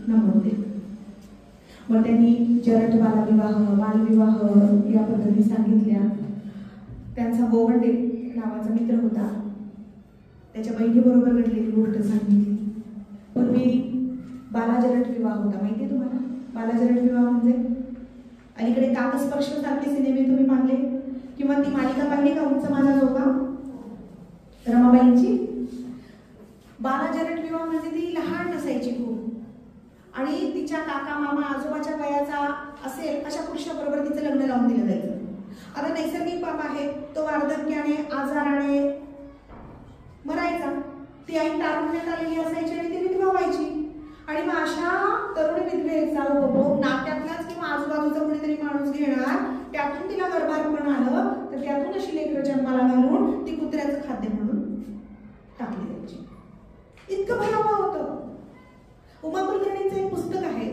न म्हणू दे. मग त्यांनी जरट बालविवाह या पद्धती सांगितल्या. त्यांचा गोवंडे नावाचा मित्र होता, त्याच्या बहिणीबरोबर घडलेली गोष्ट सांगितली. पूर्वी बालाजरट विवाह होता, माहिती तुम्हाला? बालाजरट विवाह म्हणजे अलीकडे काकस्पर्श सारखे सिनेमे तुम्ही पाहिले किंवा ती मालिका पाहिली का उंच माझा जोगा रमाबाईंची? बालाजरट विवाह म्हणजे ती लहान नसायची खूप आणि तिच्या काका मामा आजोबाच्या वयाचा असेल अशा पुरुषाबरोबर तिचं लग्न लावून दिलं जायचं. आता नैसर्गिक बाब आहे, तो वार्धक्याने आजाराने मरायचा, ती आई तारुण्यात आलेली असायची आणि ती विधवा व्हायची आणि मग अशा तरुण विधवेचा उपभोग नात्यातलाच किंवा आजूबाजूचा कोणीतरी माणूस घेणार, त्यातून तिला गर्भारपण आलं तर त्यातून अशी लेकरं जन्माला घालून ती कुत्र्याचं खाद्य म्हणून टाकली जायची. इतकं भयावह होतं. उमा कुलकर्णींचं एक पुस्तक आहे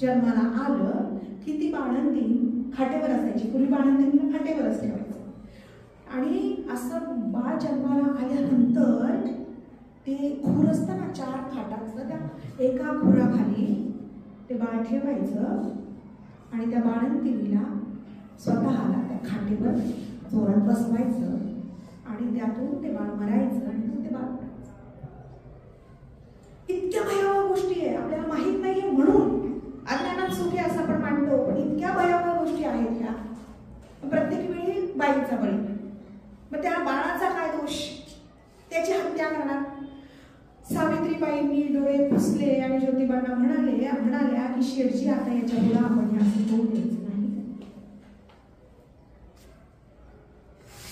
जन्माला आलं की ती बाळंती खाटेवर असायची. पूर्वी बाळंतींना खाटेवरच ठेवायचं. आणि असं बाळ जन्माला आल्यानंतर ते खूर असतं ना 4 खाटांचं, त्या एका खुराखाली ते बाळ ठेवायचं आणि त्या बाळंतीला स्वतःला त्या खाटेवर जोरात बसवायचं आणि त्यातून ते बाळ मरायचं आणि मग ते बाळ मरायचं. इतक्या भयावह गोष्टी आहे, आपल्याला माहीत नाहीये म्हणून अज्ञानात सुख आहे असं आपण मानतो, पण इतक्या भयावह गोष्टी आहेत ह्या. प्रत्येक वेळी बाईचा बळी. मग त्या बाळाचा काय दोष? त्याची हत्या करणार. सावित्रीबाईंनी डोळे पुसले आणि ज्योतिबांना म्हणाल्या की शेठजी आता याच्या पुढे आपण हे असं होऊ द्यायचं नाही.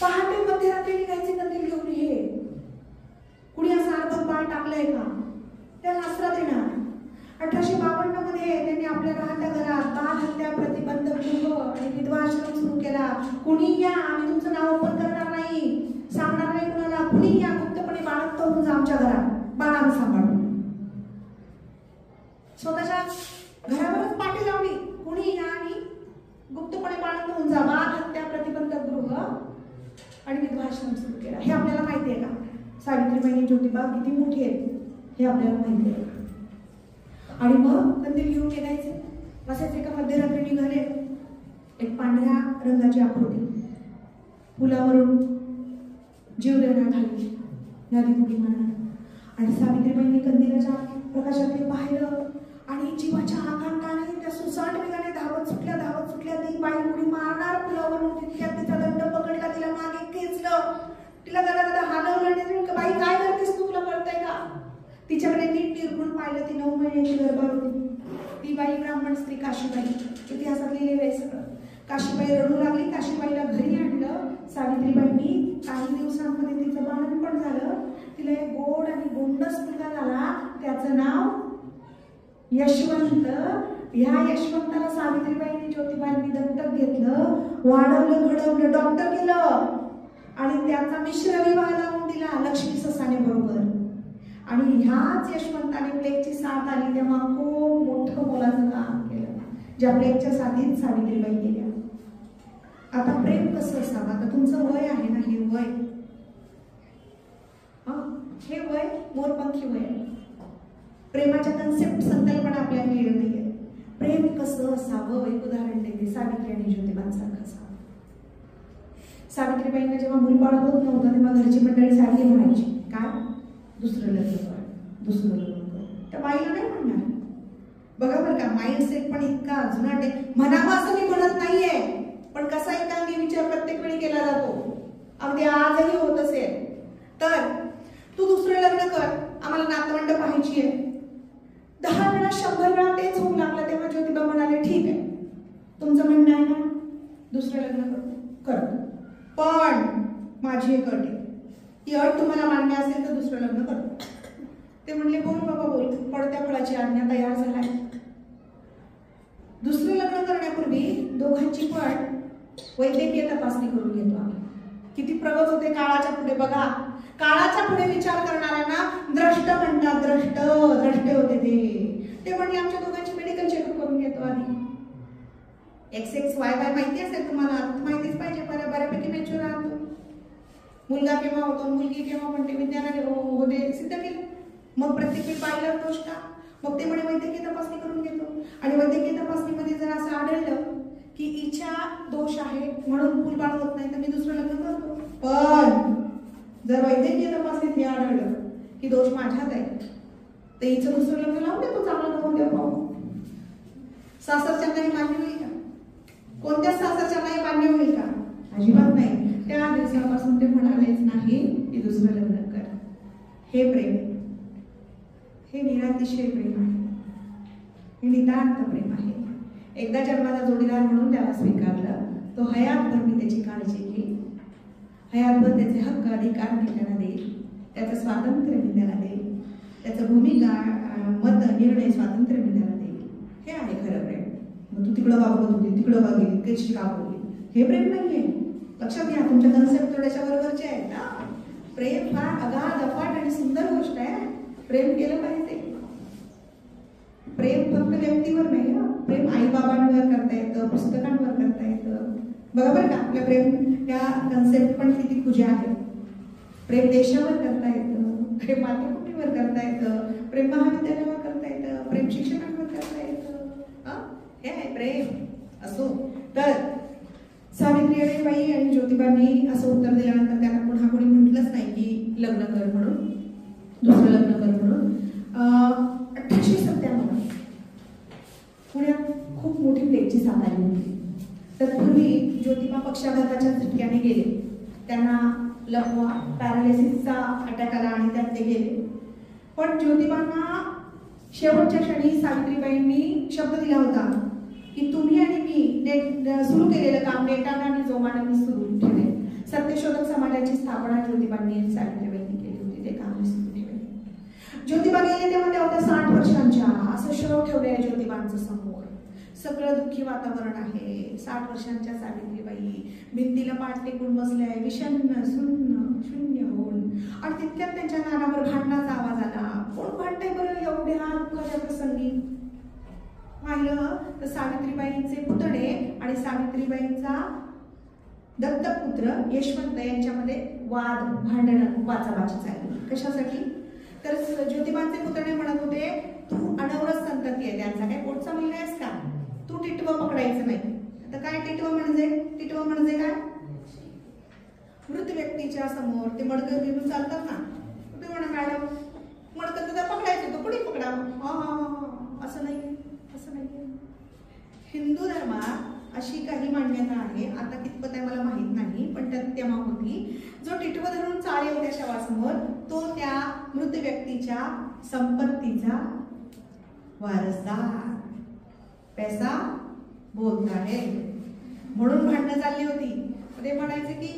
पहाटे मध्यरात्री निघायचे कंदील घेऊन. हे कुणी असं अर्धं बाळ टाकलंय का? त्याला आसरा देणार. 1852 मध्ये त्यांनी आपल्या राहत्या घरात बाल हत्या प्रतिबंध गृह आणि विधवा आश्रम सुरू केला. कुणी या, आम्ही तुमचं नाव ओपन करणार नाही, सांगणार नाही कुणाला. कुणी या, गुप्तपणे बाळंत होऊन जा आमच्या घरात, बाळांना सांभाळून. स्वतःच्या घरावरच पाठी लावली. कुणी या आणि गुप्तपणे बाळंत होऊन जा. बाल हत्या प्रतिबंध गृह आणि विधवा आश्रम सुरू केला. हे आपल्याला माहिती आहे का? सावित्रीबाई ज्योतिबा किती मोठी आहेत हे आपल्याला माहिती आहे. आणि मग कंदील घेऊन निघायचे. असेच एका मध्यरात्री निघाले. एक पांढऱ्या रंगाची आकृती पुलावरून जीवदान खाली नदी उडी मारणार. आणि सावित्रीबाईंनी कंदिलाच्या प्रकाशात पाहिलं आणि जीवाच्या आकांताने त्या सुसाट वेगाने धावत सुटल्या. ती बाई उडी मारणार पुलावरून. तितक्यात तिचा दंड पकडला, तिला मागे खेचलं, तिला दादा हलवलं. बाई काय करतेस तू, तुला कळतंय का? तिच्याकडे नीट निरखून पाहिलं. ती 9 महिन्याची गर्भार होती. ती बाई ब्राह्मण स्त्री काशीबाई. इतिहासात लिहिलेलं आहे सगळं. काशीबाई रडू लागली. काशीबाईला घरी आणलं. सावित्रीबाईंनी काही दिवसांमध्ये तिचं बाळंतपण झालं. तिला एक गोड आणि गोंडस मुलगा झाला. त्याचं नाव यशवंत. ह्या यशवंताला सावित्रीबाईंनी ज्योतिबांनी दत्तक घेतलं, वाढवलं, घडवलं, डॉक्टर केलं आणि त्याचा मिश्र विवाह लावून दिला लक्ष्मी ससाने बरोबर. आणि ह्याच यशवंताने प्लेगची साथ आली तेव्हा खूप मोठं मोलाचं काम केलं. ज्या प्लेगच्या साथीत सावित्रीबाई गेल्या. आता प्रेम कसं असावं? आता तुमचं वय आहे ना, हे वय, हे वय मोरपंखी वय. प्रेमाच्या कन्सेप्ट संकल्पना आपल्याला मिळत नाहीये. प्रेम कसं असावं एक उदाहरण देते. सावित्री आणि ज्योतिबांसारखं असावं. सावित्रीबाईंना जेव्हा मुलबाळ होत नव्हतं तेव्हा घरची मंडळी सारखी म्हणायची, काय दुसरं लग्न कर, दुसरं लग्न कर. त्या बाईला नाही म्हणणार. बघा बरं का, माइंडसेट पण इतका जुनाट आहे. म्हणावं असं मी म्हणत नाहीये, पण कसा एकांगी विचार प्रत्येक वेळी केला जातो. अगदी आजही होत असेल तर तू दुसरं लग्न कर, आम्हाला नातवंड पाहायची आहे. 10 वेळा 100 वेळा तेच होऊ लागलं. तेव्हा ज्योतिबा म्हणाले, ठीक आहे, तुमचं म्हणणं आहे ना, दुसरं लग्न कर, पण माझी एक अट आहे. ती अट तुम्हाला मान्य असेल तर दुसरं लग्न करतो. ते म्हणले, बोल बाबा बोल. पडत्या फळाची आज्ञा तयार झालाय. दुसरं लग्न करण्यापूर्वी दोघांची पण वैद्यकीय तपासणी करून घेतो आम्ही. किती प्रगत होते काळाच्या पुढे. बघा, काळाच्या पुढे विचार करणाऱ्यांना द्रष्ट म्हणतात. द्रष्टे होते ते म्हणले, आमच्या दोघांची मेडिकल चेकअप करून घेतो आधी. XXY माहिती असेल तुम्हाला, माहितीच पाहिजे. बऱ्यापैकी मॅच्युअर आहात तुम्ही. मुलगा केव्हा होतो, मुलगी केव्हा म्हणते, विज्ञानाने होते सिद्ध केलं. मग प्रत्येक बाईला दोष का? मग ते म्हणे वैद्यकीय तपासणी करून घेतो. आणि वैद्यकीय तपासणीमध्ये जर असं आढळलं की इच्छा दोष आहे म्हणून मुलबाळ होत नाही तर मी दुसरं लग्न करतो. पण जर वैद्यकीय तपासणीत हे आढळलं की दोष माझ्यात आहे तर हिचं दुसरं लग्न लावून देतो, चांगलं नवं देव पाहू. सासरच्यांनाही मान्य होईल का? कोणत्या सासरच्यांनाही मान्य होईल का? अजिबात नाही. त्या दिवसापासून ते म्हणालेच नाही की दुसरं लग्न कर. हे प्रेम, हे निरातिशय प्रेम आहे. हे नितांत प्रेम आहे. एकदा जन्माला जोडीदार म्हणून त्याला स्वीकारलं, तो हयातभर मी त्याची काळजी घेईल, हयातभर त्याचे हक्क अधिकार मी त्याला देईल, त्याचं स्वातंत्र्य मी त्याला देईल, त्याचं भूमिका मत निर्णय स्वातंत्र्य मी त्याला देईल. हे आहे खरं प्रेम. मग तू तिकडं वागवत होती, तिकडं वागेल, कशी का बोलली, हे प्रेम नाहीये. लक्षात घ्या, तुमच्या कन्सेप्ट थोड्याशा बरोबरचे आहेत ना. प्रेम फार अगाध अफाट आणि सुंदर गोष्ट आहे. प्रेम केलं पाहिजे. प्रेम फक्त व्यक्तीवर नाही, प्रेम आई बाबांवर करता येतं, पुस्तकांवर करता येतं. बरोबर का? आपल्या प्रेम या कन्सेप्ट पण किती खुजा आहे. प्रेम देशावर करता येतं, प्रेम मातृभूमीवर करता येतं, प्रेम महाविद्यालयावर करता येतं, प्रेम शिक्षकांवर करता येतं. हे आहे प्रेम. असो तर सावित्रीबाई बाई आणि ज्योतिबांनी असं उत्तर दिल्यानंतर त्यांना पुन्हा कोणी म्हटलंच नाही की लग्न कर म्हणून, दुसरं लग्न कर म्हणून. 1897 पुण्यात खूप मोठी प्लेगची साथ आली होती. तत्पूर्वी ज्योतिबा पक्षाघाताच्या झटक्याने गेले. त्यांना लकवा पॅरालिसिसचा अटॅक आला आणि त्यात ते गेले. पण ज्योतिबांना शेवटच्या क्षणी सावित्रीबाईंनी शब्द दिला होता की तुम्ही आणि मी सुरू केलेलं काम नेटाने आणि जोमाने मी सुरू ठेवेन. सत्यशोधक समाजाची स्थापना ज्योतिबांनी आणि सावित्रीबाईंनी केली होती, ते काम मी सुरू ठेवेन. ज्योतिबा गेले तेव्हा त्या होत्या 60 वर्षांच्या. असं शव ठेवले आहे ज्योतिबांचं समोर. सगळं दुःखी वातावरण आहे. 60 वर्षांच्या सावित्रीबाई भिंतीला पाठ टेकून बसल्या, विषण्ण शून्य होऊन. आणि तितक्यात त्यांच्या कानावर भांडणाचा आवाज आला. कोण भांडतंय बरं एवढ्या दुःखाच्या प्रसंगी? पाहिलं तर सावित्रीबाईंचे पुतणे आणि सावित्रीबाईंचा दत्तक पुत्र यशवंत यांच्यामध्ये वाद, भांडणं, वाचावाची चालली. कशासाठी? तर ज्योतिबांचे पुतणे म्हणत होते तू अनवरत संतती आहे, त्यांचा काय पोटचा मुलगा आहेस का? तू टिटवं पकडायचं नाही. आता काय टिटवं म्हणजे काय? मृत व्यक्तीच्या समोर ते मडकं घेऊन चालतात ना, ते म्हणा मॅडम मडकं तर पकडायचं, तो कुणी पकडावं? असं नाही. हिंदू धर्मात अशी काही मान्यता आहे, आता कितपत आहे मला माहित नाही, पण त्यात तेव्हा होती, जो टिटवं धरून चालेल त्या शवासमोर तो त्या मृत व्यक्तीच्या संपत्तीचा वारसदार. पैसा बोलता है. म्हणून भांडणं चालली होती. ते म्हणायचे की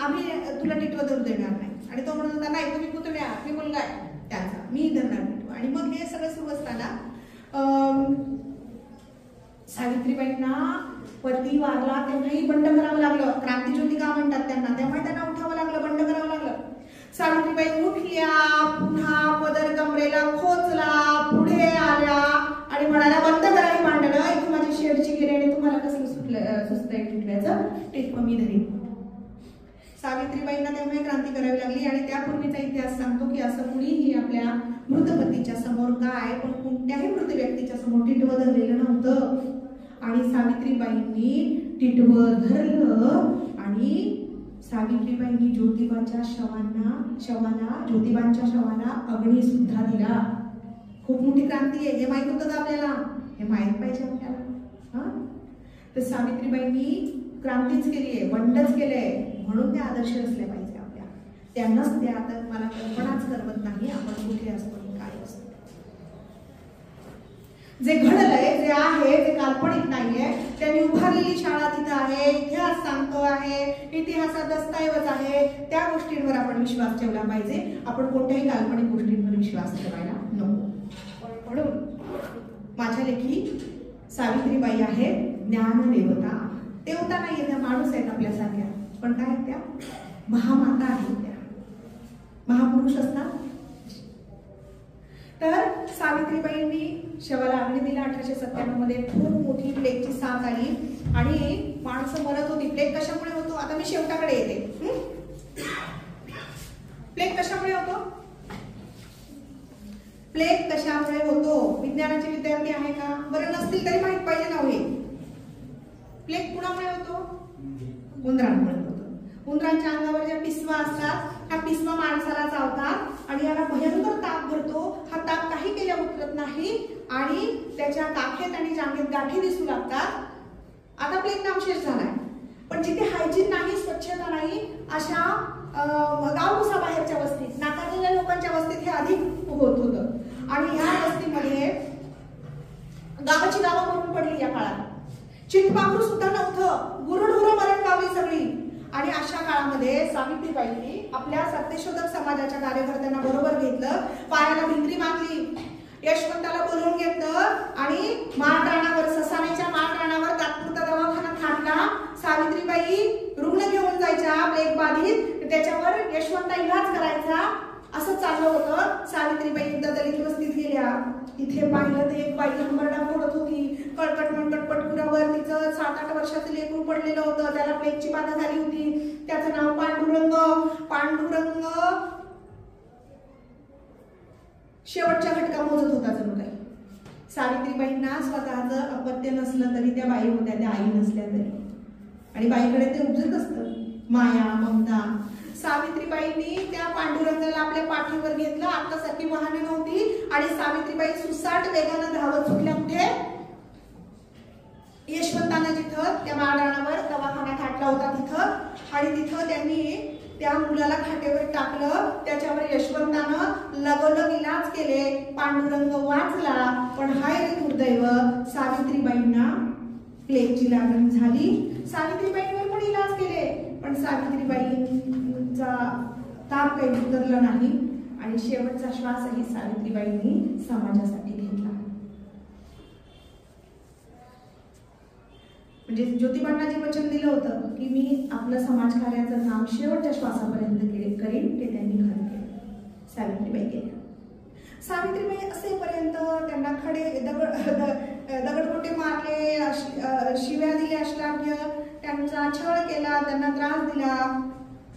आम्ही तुला टिटवं धरू देणार नाही. आणि तो म्हणत होता नाही, तुम्ही पुतणे आहात, मी मुलगा आहे त्याचा, मी धरणार टिटवं. आणि मग हे सगळं सुरू असताना सावित्रीबाईंना पती वारला तेव्हाही बंड करावं लागलं. क्रांतिज्योती का म्हणतात त्यांना, त्यामुळे त्यांना उठावं लागलं, बंड करावं लागलं. सावित्रीबाई उठल्या, पुन्हा पदर कमरेला खोचला, पुढे आल्या आणि म्हणाल्या बंद करा ही भांडणं, इथे माझी शेडची गेली आणि तुम्हाला कसं सुचतंय टिटव्याचं टिटवं मी धरीन. सावित्रीबाईंना तेव्हा क्रांती करावी लागली. आणि त्यापूर्वीचा इतिहास सांगतो की असं कुणीही आपल्या मृतपतीच्या समोर काय पण कोणत्याही मृत व्यक्तीच्या समोर टिटवं धरलेलं नव्हतं. आणि सावित्रीबाईंनी टिटवं धरलं आणि सावित्रीबाईंनी ज्योतिबांच्या शवाला अग्नी सुद्धा दिला. खूप मोठी क्रांती आहे. हे माहित होतं का आपल्याला? हे माहित पाहिजे आपल्याला. तर सावित्रीबाईंनी क्रांतीच केली आहे, बंडच केलंय, म्हणून त्या आदर्श असल्या पाहिजे आपल्या. त्यांनाच त्या आता मला कल्पनाच करवत नाही आपण कुठे असतो काय असतो. जे घडलंय, जे आहे, जे काल्पनिक नाहीये, त्यांनी उभारलेली शाळा तिथं आहे, इतिहास सांगतो आहे, इतिहासात दस्तऐवज आहे, त्या गोष्टींवर आपण विश्वास ठेवला पाहिजे. आपण कोणत्याही काल्पनिक गोष्टींवर विश्वास ठेवायला नको. म्हणून माझ्या लेखी सावित्रीबाई आहे ज्ञानदेवता. देवता नाहीये, त्या माणूस आहेत आपल्यासारख्या, पण काय त्या महामाता आहेत. त्या महापुरुष असतात. तर सावित्रीबाईंनी शवाला अग्नी दिला. 1897 मध्ये खूप मोठी प्लेगची साथ आली आणि माणसं मरत होती. प्लेग कशामुळे होतो? आता मी शेवटाकडे येते. प्लेग कशामुळे होतो? प्लेग कशामुळे होतो? विज्ञानाचे विद्यार्थी आहे का? बरं नसतील तरी माहित पाहिजे ना. हे प्लेग कुणामुळे होतो? उंदरांमुळे होतो. उंदरांच्या अंगावर ज्या पिसवा असतात, हा पिसवा माणसाला चावतात आणि याला भयंकर ताप भरतो. हा ताप काही केल्या उतरत नाही आणि त्याच्या काखेत आणि जांघेत गाठी दिसू लागतात. आता प्लेग नामशेष झालाय. पण जिथे हायजीन नाही, स्वच्छता नाही, अशा गावकुसा बाहेरच्या वस्तीत, नाकारलेल्या लोकांच्या वस्तीत हे अधिक होत होतं. आणि या वस्तीमध्ये गावाची गावं मरून पडली या काळात. चिटपाखरू सुद्धा नव्हतं, गुरुढोरं मरण पावली सगळी. आणि अशा काळामध्ये सावित्रीबाईंनी आपल्या सत्यशोधक समाजाच्या कार्यकर्त्यांना बरोबर घेतलं, पायाला भिंगरी बांधली, यशवंताला बोलवून घेतलं आणि माळरानावर, ससाण्याच्या माळरानावर तात्पुरता दवाखाना थाटला. सावित्रीबाई रुग्ण घेऊन जायच्या प्लेग बाधित, त्याच्यावर यशवंता इलाज करायचा. असं चाललं होतं. सावित्रीबाई एकदा दलित वस्तीत गेल्या. इथे पाहिलं तर एक बाई हंबरडा फोडत होती, कळकट मणकट पटकुरावर तिचं 7-8 वर्षाचं लेकरू पडलेलं होतं, त्याला प्लेगची बाधा झाली होती, त्याचं नाव पांडुरंग. पांडुरंग शेवटच्या घटका मोजत होता जणू काही. सावित्रीबाईंना स्वतःचं अपत्य नसलं तरी त्या बाई होत्या, त्या आई नसल्या तरी, आणि बाईकडे ते उपजत असतं माया ममता. सावित्रीबाईंनी त्या पांडुरंगाला आपल्या पाठीवर घेतलं, आतासारखी वाहने नव्हती, आणि सावित्रीबाई सुसाट वेगानं धावत सुटल्या कुठे? यशवंतानं जिथं त्या माळरानावर दवाखाना ठाटला होता तिथं, आणि तिथं त्यांनी त्या मुलाला खाटेवर टाकलं, त्याच्यावर यशवंतानं लगोलग इलाज केले, पांडुरंग वाचला. पण हाय रे दुर्दैव, सावित्रीबाईंना प्लेगची लागण झाली. सावित्रीबाईंवर पण इलाज केले, पण सावित्रीबाईंचा ताप काही उतरला नाही, आणि शेवटचा श्वासही सावित्रीबाईंनी समाजासाठी घेतला. म्हणजे ज्योतिबांना जे वचन दिलं होतं की मी आपलं समाजकार्याचं काम शेवटच्या श्वासापर्यंत करेन, ते त्यांनी खरं केलं. सावित्रीबाई गेल्या. सावित्रीबाई असेपर्यंत त्यांना खडे दगडगोटे मारले, शिव्या दिल्या अश्लाघ्य, त्यांचा छळ केला, त्यांना त्रास दिला.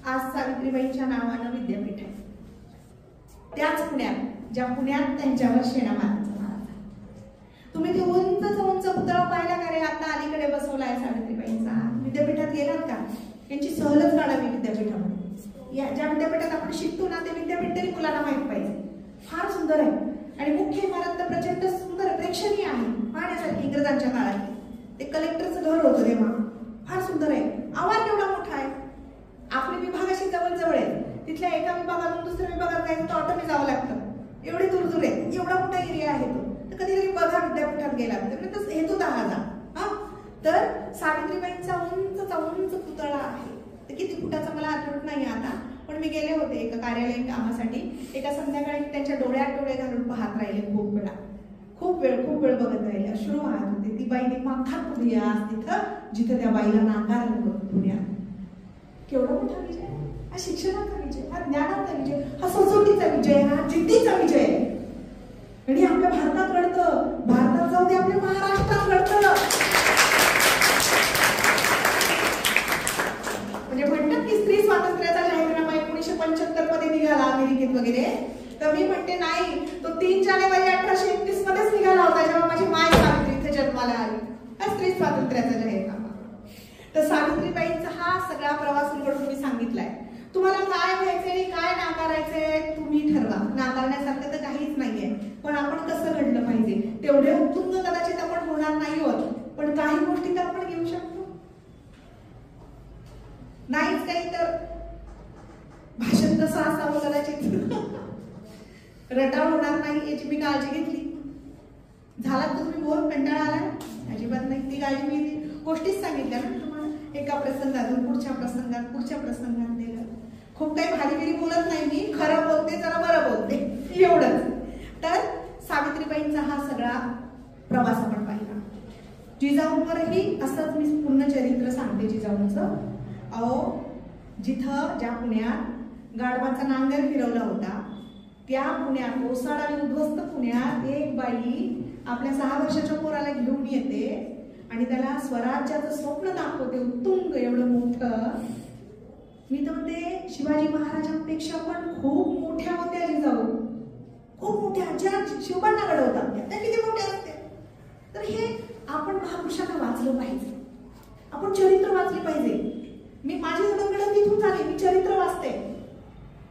आज सावित्रीबाईंच्या नावानं विद्यापीठ आहे, त्याच पुण्यात, ज्या पुण्यात त्यांच्यावर शेणा मारायचा मारा झाला. तुम्ही ते उंच पुतळा पाहिला का रे? आता अलीकडे बसवलाय सावित्रीबाईंचा. विद्यापीठात गेलात का? यांची सहलच काढावी विद्यापीठामध्ये. ज्या विद्यापीठात आपण शिकतो ना ते विद्यापीठ तरी मुलांना माहित पाहिजे. फार सुंदर आहे, आणि मुख्य इमारत तर प्रचंड सुंदर प्रेक्षणीय आहे, पाहण्यासारखी. इंग्रजांच्या काळात ते कलेक्टरचं घर होतं तेव्हा, फार सुंदर आहे. आवाज एवढा मोठा आहे, आपले विभाग अशी जवळ आहे, तिथल्या एका विभागातून दुसऱ्या विभागात जायचं तर ऑटोने जावं लागतं, एवढे दूर आहे, एवढा मोठा एरिया आहे तो. तर कधीतरी बघा विद्यापीठात गेला तर हेतू दहा जा. तर सावित्रीबाईंचा उंच पुतळा आहे. तर किती फुटाचा मला आठवत नाही आता, पण मी गेले होते एका कार्यालयीन कामासाठी. एका संध्याकाळी त्यांच्या डोळ्यात डोळे घालून पाहत राहिले, खूप वेळ बघत राहिले, अश्रू वाहत होते. ती बाईने माखात उभी आज तिथं जिथं त्या बाईला नाकारलं होतं पुण्यात. केवढा मोठा विजय, हा शिक्षणाचा विजय, हा ज्ञानाचा विजय, हा सचोटीचा विजय, हा जिद्दीचा विजय. आणि आपल्या भारतात घडतं, भारतात जाऊ दे आपल्या महाराष्ट्रात घडतं. म्हणजे म्हणतात की स्त्री स्वातंत्र्याचा जाहीरनामा 1975 मध्ये निघाला अमेरिकेत वगैरे, तर मी म्हणते नाही, तो 3 जानेवारी 1831 मध्येच निघाला होता, जेव्हा माझी माय सावित्री इथे जन्माला आली. हा स्त्री स्वातंत्र्याचा जाहीरनामा. तर सावित्रीबाईंचा हा सगळा प्रवास निवडून मी सांगितलाय. तुम्हाला काय व्हायचंय आणि काय नाकारायचंय तुम्ही ठरवा. नाकारण्यासारखं तर काहीच नाहीये, पण आपण कसं घडलं पाहिजे तेवढे उत्तुंग कदाचित आपण होणार नाही होत, पण काही गोष्टी तर आपण घेऊ शकतो. नाहीच काही तर भाषण कसं असावं कदाचित रटाळ होणार नाही याची मी काळजी घेतली. झालात तर तुम्ही बोर, कंटाळा आला? अजिबात नाही, ती काळजी मी गोष्टीच सांगितल्या ना तुम्हाला. एका प्रसंगातून पुढच्या प्रसंगात नेलं. खूप काही भारीगिरी बोलत नाही मी, खरं बोलते, जरा बरं बोलते, एवढंच. तर सावित्रीबाईंचा हा सगळा प्रवास आपण पाहिला. जिजाऊंवरही असंच मी पूर्ण चरित्र सांगते जिजाऊंचं. जिथं ज्या पुण्यात गाढवाचा नांगर फिरवला होता, त्या पुण्यात ओसाड आणि उद्ध्वस्त पुण्यात एक बाई आपल्या 6 वर्षाच्या पोराला घेऊन येते आणि त्याला स्वराज्याचं स्वप्न दाखवते, उत्तुंग एवढं मोठं. मी तर म्हणते शिवाजी महाराजांपेक्षा पण खूप मोठ्या होत्या जिजाऊ, खूप मोठ्या. ज्या शिवबांना घडवतात त्या किती मोठ्या असते. तर हे आपण महापुरुषांना वाचलं पाहिजे, आपण चरित्र वाचले पाहिजे. मी माझी जडणघडण तिथून झाली, मी चरित्र वाचते.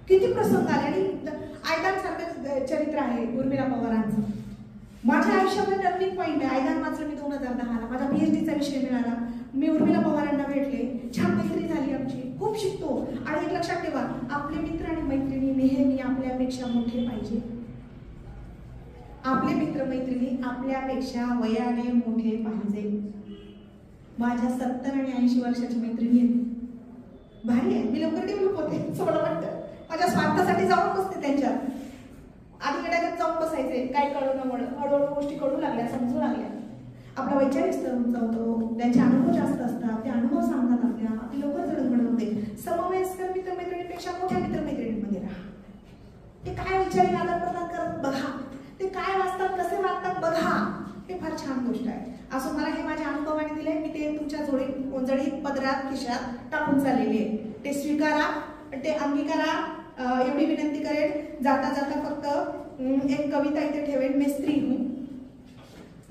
किती प्रसंग आले, आणि आयदानसारखं चरित्र आहे उर्मिला पवारांचं. माझ्या आयुष्यामध्ये टर्निंग पॉईंट आहे. आयदान वाचलं मी 2010ला, माझा PhDचा विषय मिळाला. मी उर्मिला पवारांना भेटले, छान मैत्री झाली आमची, खूप शिकतो. आणि एक लक्षात ठेवा, आपले मित्र आणि मैत्रिणी नेहमी आपल्यापेक्षा मोठे पाहिजे. आपले मित्र मैत्रिणी आपल्यापेक्षा वयाने मोठे पाहिजे. माझ्या 70 आणि 80 वर्षाची मैत्रिणी आहेत, भारी आहे. मी लवकर डेव्हलप होते असं मला वाटतं. माझ्या स्वार्थासाठी जाऊन बसते त्यांच्यात. आधी गड्यात जाऊन बसायचे, काय कळू न म्हणून. हळूहळू गोष्टी कळू लागल्या, समजू लागल्या. आपला वैचारिक स्तर उंचावतो, त्यांचे अनुभव जास्त असतात, ते अनुभव सांगतात आपली लवकर जडणघडण होते. समवयस्कर मित्रमैत्रिणीपेक्षा मोठ्या मित्रमैत्रिणींमध्ये राहा. ते काय विचारी आदान प्रदान करत बघा, ते काय वाचतात, कसे असं मला हे माझ्या अनुभवाने दिलंय, मी ते तुमच्या जोडी पदरात खिशात टाकून चाललेली आहे. ते स्वीकारा, ते अंगीकारा एवढी विनंती करेन. जाता जाता फक्त एक कविता इथे ठेवेन, मैं स्त्री हूँ.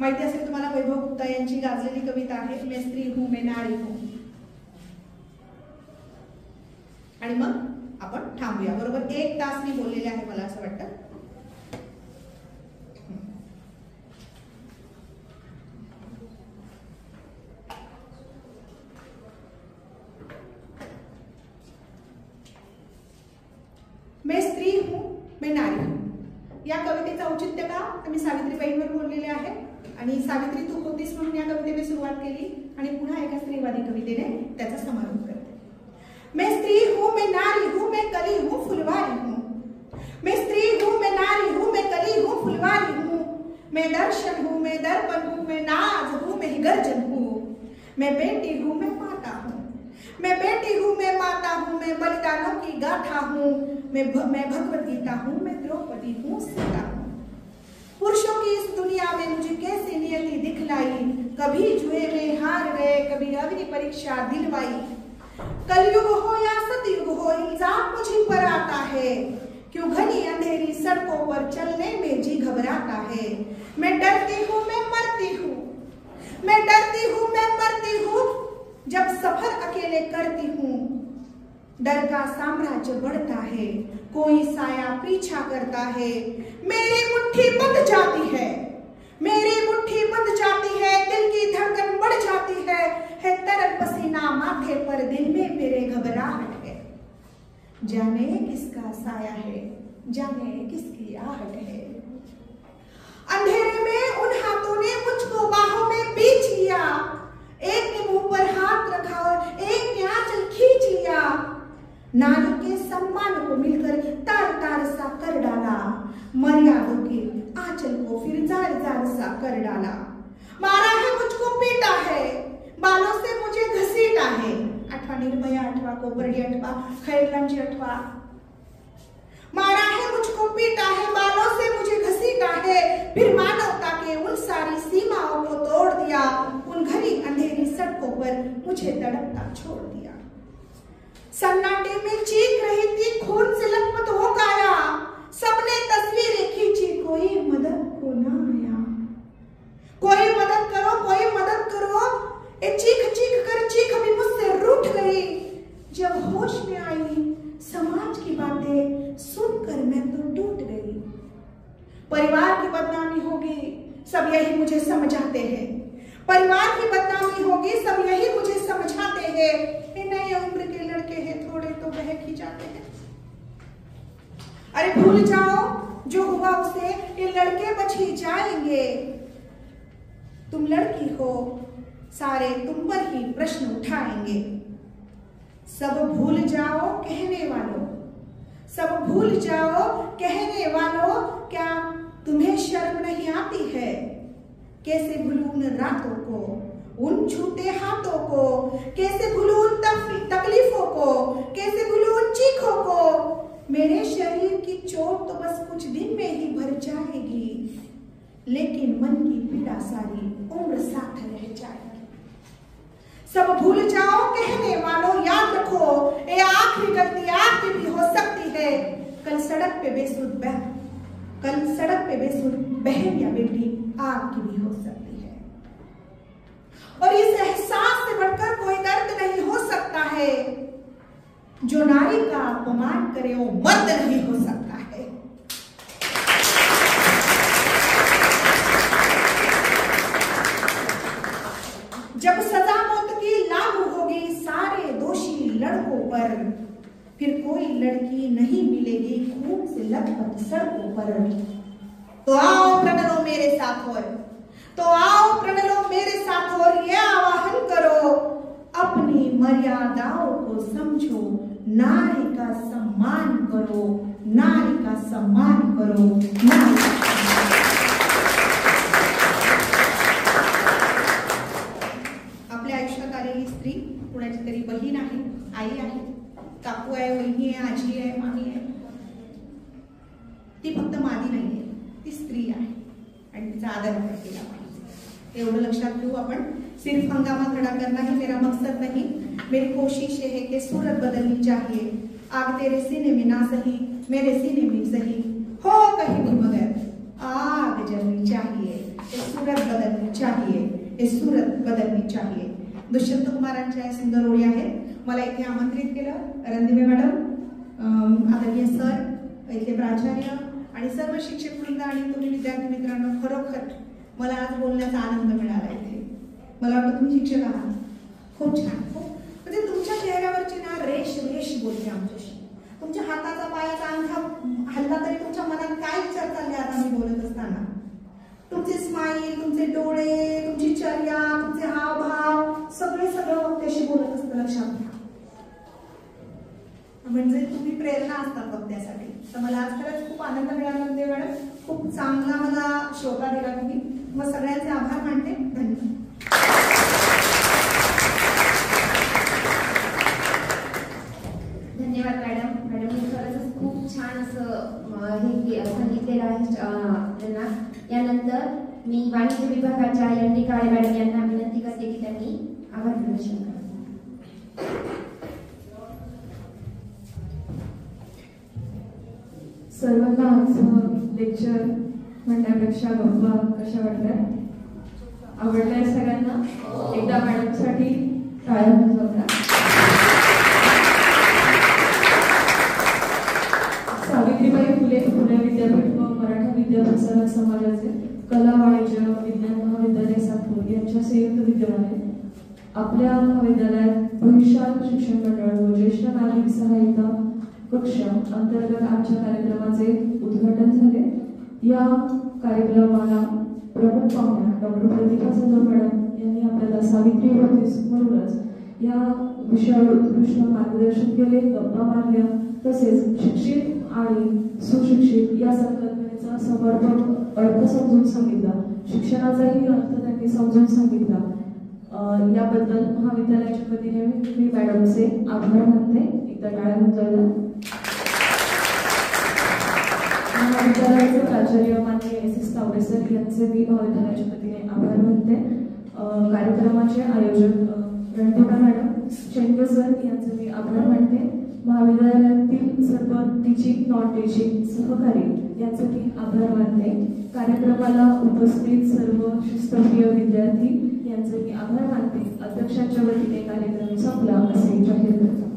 माहिती असेल तुम्हाला, वैभव गुप्ता यांची गाजलेली कविता आहे, मैं स्त्री हूँ मैं नारी हूँ. आणि मग आपण थांबूया. बरोबर 1 तास मी बोललेले आहे मला असं वाटतं. मैं स्त्री हूँ मैं नारी हूँ या कवितेचं औचित्य का, तर मी सावित्रीबाईंवर बोललेले आहे आणि सावित्री तू होतीस म्हणून या कवितेने सुरुवात केली आणि पुन्हा एका स्त्रीवादी कवितेने त्याचा समारोप करते. मैं स्त्री हूँ मैं नारी हूँ मैं कली हूँ फुलवारी हूँ. मैं स्त्री हूँ मैं नारी हूँ मैं कली हूँ फुलवारी हूँ. मैं दर्शन हूँ मैं दर्पण हूँ मैं नाज हूँ मैं गर्जन हूँ. मैं बेटी हूँ मैं माता हूँ. मैं बेटी हूँ मैं माता हूँ. मैं बलिदानों की गाथा हूँ. मैं भगवत गीता हूँ. मैं द्रौपदी हूँ सीता हूँ. पुरुषों की इस दुनिया में मुझे कैसी नियति दिखलाई. कभी जुए में हार गए, कभी अग्नि परीक्षा दिलवाई. कलयुग हो या सतयुग हो, इल्जाम मुझे पर आता है. क्यों घनी अंधेरी सड़कों पर चलने में जी घबराता है. मैं डरती हूँ मैं मरती हूँ. मैं डरती हूँ मैं मरती हूँ. जब सफर अकेले करती हूँ, डर का साम्राज्य बढ़ता है. कोई साया पीछा करता है. मेरी मुट्ठी बंध जाती है. मेरी मुट्ठी बंध जाती है. दिल की धड़कन बढ़ जाती है तरल पसीना माथे पर. दिल में मेरे घबराहट है. जाने किसका साया है, जाने किसकी आहट है. अंधेरे में उन हाथों ने मुझको बाहों में बीच लिया. एक ने मुंह पर हाथ रखा और एक ने आंचल खींच लिया. नारी के सम्मान को मिलकर तार तार सा कर डाला. मर्यादों के आंचल को फिर जार जार सा कर डाला. मारा है मुझको पीटा है, बालों से मुझे घसीटा है. आठवा निर्भया आठवा कोपर्डी आठवा खैरलांची आठवा. मारा है मुझको पीटा है, बालों से मुझे घसीटा है. फिर मानवता के उन सारी सीमाओं को तोड़ दिया. उन घनी अंधेरी सड़कों पर मुझे तड़पता छोड़ दिया. सन्नाटे में चीख रही थी, खून से लथपथ हो गया. सबने तस्वीरें खींची, कोई मदद को ना आया. कोई मदद करो, कोई मदद करो. ए चीख चीख कर चीख भी मुझसे रूठ गई. जब होश में आई समाज की बातें सुनकर मैं तो टूट गई. परिवार की बदनामी होगी, सब यही मुझे समझाते हैं. परिवार की बदनामी होगी, सब यही मुझे समझाते हैं. नई उम्र के लड़के हैं, थोड़े तो बहक ही जाते हैं. अरे भूल जाओ जो हुआ उसे, ये लड़के बच ही जाएंगे. तुम लड़की हो, सारे तुम पर ही प्रश्न उठाएंगे. सब भूल जाओ कहने वालों, सब भूल जाओ कहने वालों. क्या तुम्हें शर्म नहीं आती है? कैसे भूलूं उन रातों को, उन छूटे हाथों को. कैसे भूलूं उन तकलीफों को, कैसे भूलूं उन चीखों को. मेरे शरीर की चोट तो बस कुछ दिन में ही भर जाएगी, लेकिन मन की पीड़ा सारी उम्र साथ रह जाएगी. सब भूल जाओ कहने वालों, याद रखो ये आखिरी गलती आपकी भी हो सकती है. कल सड़क पे बेसुध बहन या बेटी आपकी भी हो सकती है. और इस एहसास से बढ़कर कोई दर्द नहीं हो सकता है. जो नारी का अपमान करे वो मर्द नहीं हो सकता है. जब सजा मौत की लागू होगी सारे दोषी लड़कों पर, फिर कोई लड़की नहीं मिलेगी खून से लथपथ सड़कों पर. तो आओ प्रण लो मेरे साथ और, तो आओ प्रण लो मेरे साथ और ये आवाहन करो. अपनी मर्यादाओं को समझो, नारी का सम्मान करो, नारी का सम्मान करो. आपल्या आयुष्यात आलेली स्त्री कुणाची तरी बहीण आहे, आई आहे, काकू आहे, वहिनी आहे, आजी आहे, मामी आहे. ती फक्त मादी नाहीये, ती स्त्री आहे आणि तिचा आदर केला पाहिजे. एवढं लक्षात ठेवू आपण. सिर्फ हंगामा खड़ा करना ही मेरा मकसद नहीं, मेरी कोशिश ये है कि सूरत बदलनी चाहिए. आग तेरे सीने में ना सही, मेरे सीने में सही, हो कहीं भी मगर आग जलनी चाहिए. ये सूरत बदलनी चाहिए, ये सूरत बदलनी चाहिए. दुष्यंत कुमारांच्या या सुंदर ओळी आहेत. मला इथे आमंत्रित केलं रणदिवे मॅडम, आदरणीय सर, इथले प्राचार्य आणि सर्व शिक्षक वृंद आणि तुम्ही विद्यार्थी मित्रांनो, खरोखर मला आज बोलण्याचा आनंद मिळाला इथे. मला वाटतं तुम्ही शिक्षक आहात, खूप छान. म्हणजे तुमच्या चेहऱ्यावरची ना रेश बोलते आमच्याशी. तुमच्या हाताचा पायाचा अंगठा हल्ला तरी तुमच्या मनात काय विचार चालले आता मी बोलत असताना. तुमचे स्माईल, तुमचे डोळे, तुमची चर्या, तुमचे हावभाव सगळं वक्त्याशी बोलत असतं, लक्षात घ्या. म्हणजे तुम्ही प्रेरणा असतात वक्त्यासाठी. तर मला आज खरंच खूप आनंद मिळाला मॅडम. खूप चांगला मला श्रोता दिला तुम्ही. मग सगळ्यांचे आभार मानते. धन्यवाद. धन्यवाद मॅडम. मॅडमने खरंच खूप छान असं हे सांगितलेलं आहे त्यांना. यानंतर मी वाणिज्य विभागाच्या एन.डी. काळे मॅडम यांना विनंती करते की त्यांनी आभार प्रदर्शन करावे. सर्वांना आजचं लेक्चर म्हणण्यापेक्षा गप्पा कशा वाटल्या? आवडल्या सगळ्यांना? एकदा मॅडमसाठी टाळ्या वाजवा. सावित्रीबाई फुले पुणे विद्यापीठ व मराठा विद्याप्रसारक समाजाचे कला वाणिज्य विज्ञान महाविद्यालय सातपूर यांच्या संयुक्त विद्यमाने आपल्या महाविद्यालयात भविष्यात शिक्षण मंडळ व ज्येष्ठ नागरिक सहायता कक्ष अंतर्गत आजच्या कार्यक्रमाचे उद्घाटन झाले. या कार्यक्रमाला प्रमुख पाहुण्या डॉक्टर प्रतिभा संदोर मॅडम यांनी आपल्याला सावित्री होतीस म्हणूनच या विषयावर उत्कृष्ट मार्गदर्शन केले, गप्पा मारल्या, तसेच शिक्षित आणि सुशिक्षित या संकल्पनेचा समर्पक अर्थ समजून सांगितला. शिक्षणाचाही अर्थ त्यांनी समजून सांगितला. याबद्दल महाविद्यालयाच्या वतीने मी मॅडमचे आभार मानते. एकदा टाळ्या वाजवायला. महाविद्यालयाचे प्राचार्य माननीय एस.एस. तावडे सर यांचे मी महाविद्यालयाच्या वतीने आभार मानते. कार्यक्रमाचे आयोजक रणदिवे मॅडम, शेंडगे सर यांचे मी आभार मानते. महाविद्यालयातील सर्व टीचिंग नॉन टीचिंग सहकारी यांचे मी आभार मानते. कार्यक्रमाला उपस्थित सर्व शिस्तप्रिय विद्यार्थी यांचे मी आभार मानते. अध्यक्षांच्या वतीने कार्यक्रम संपला असे जाहीर करतो.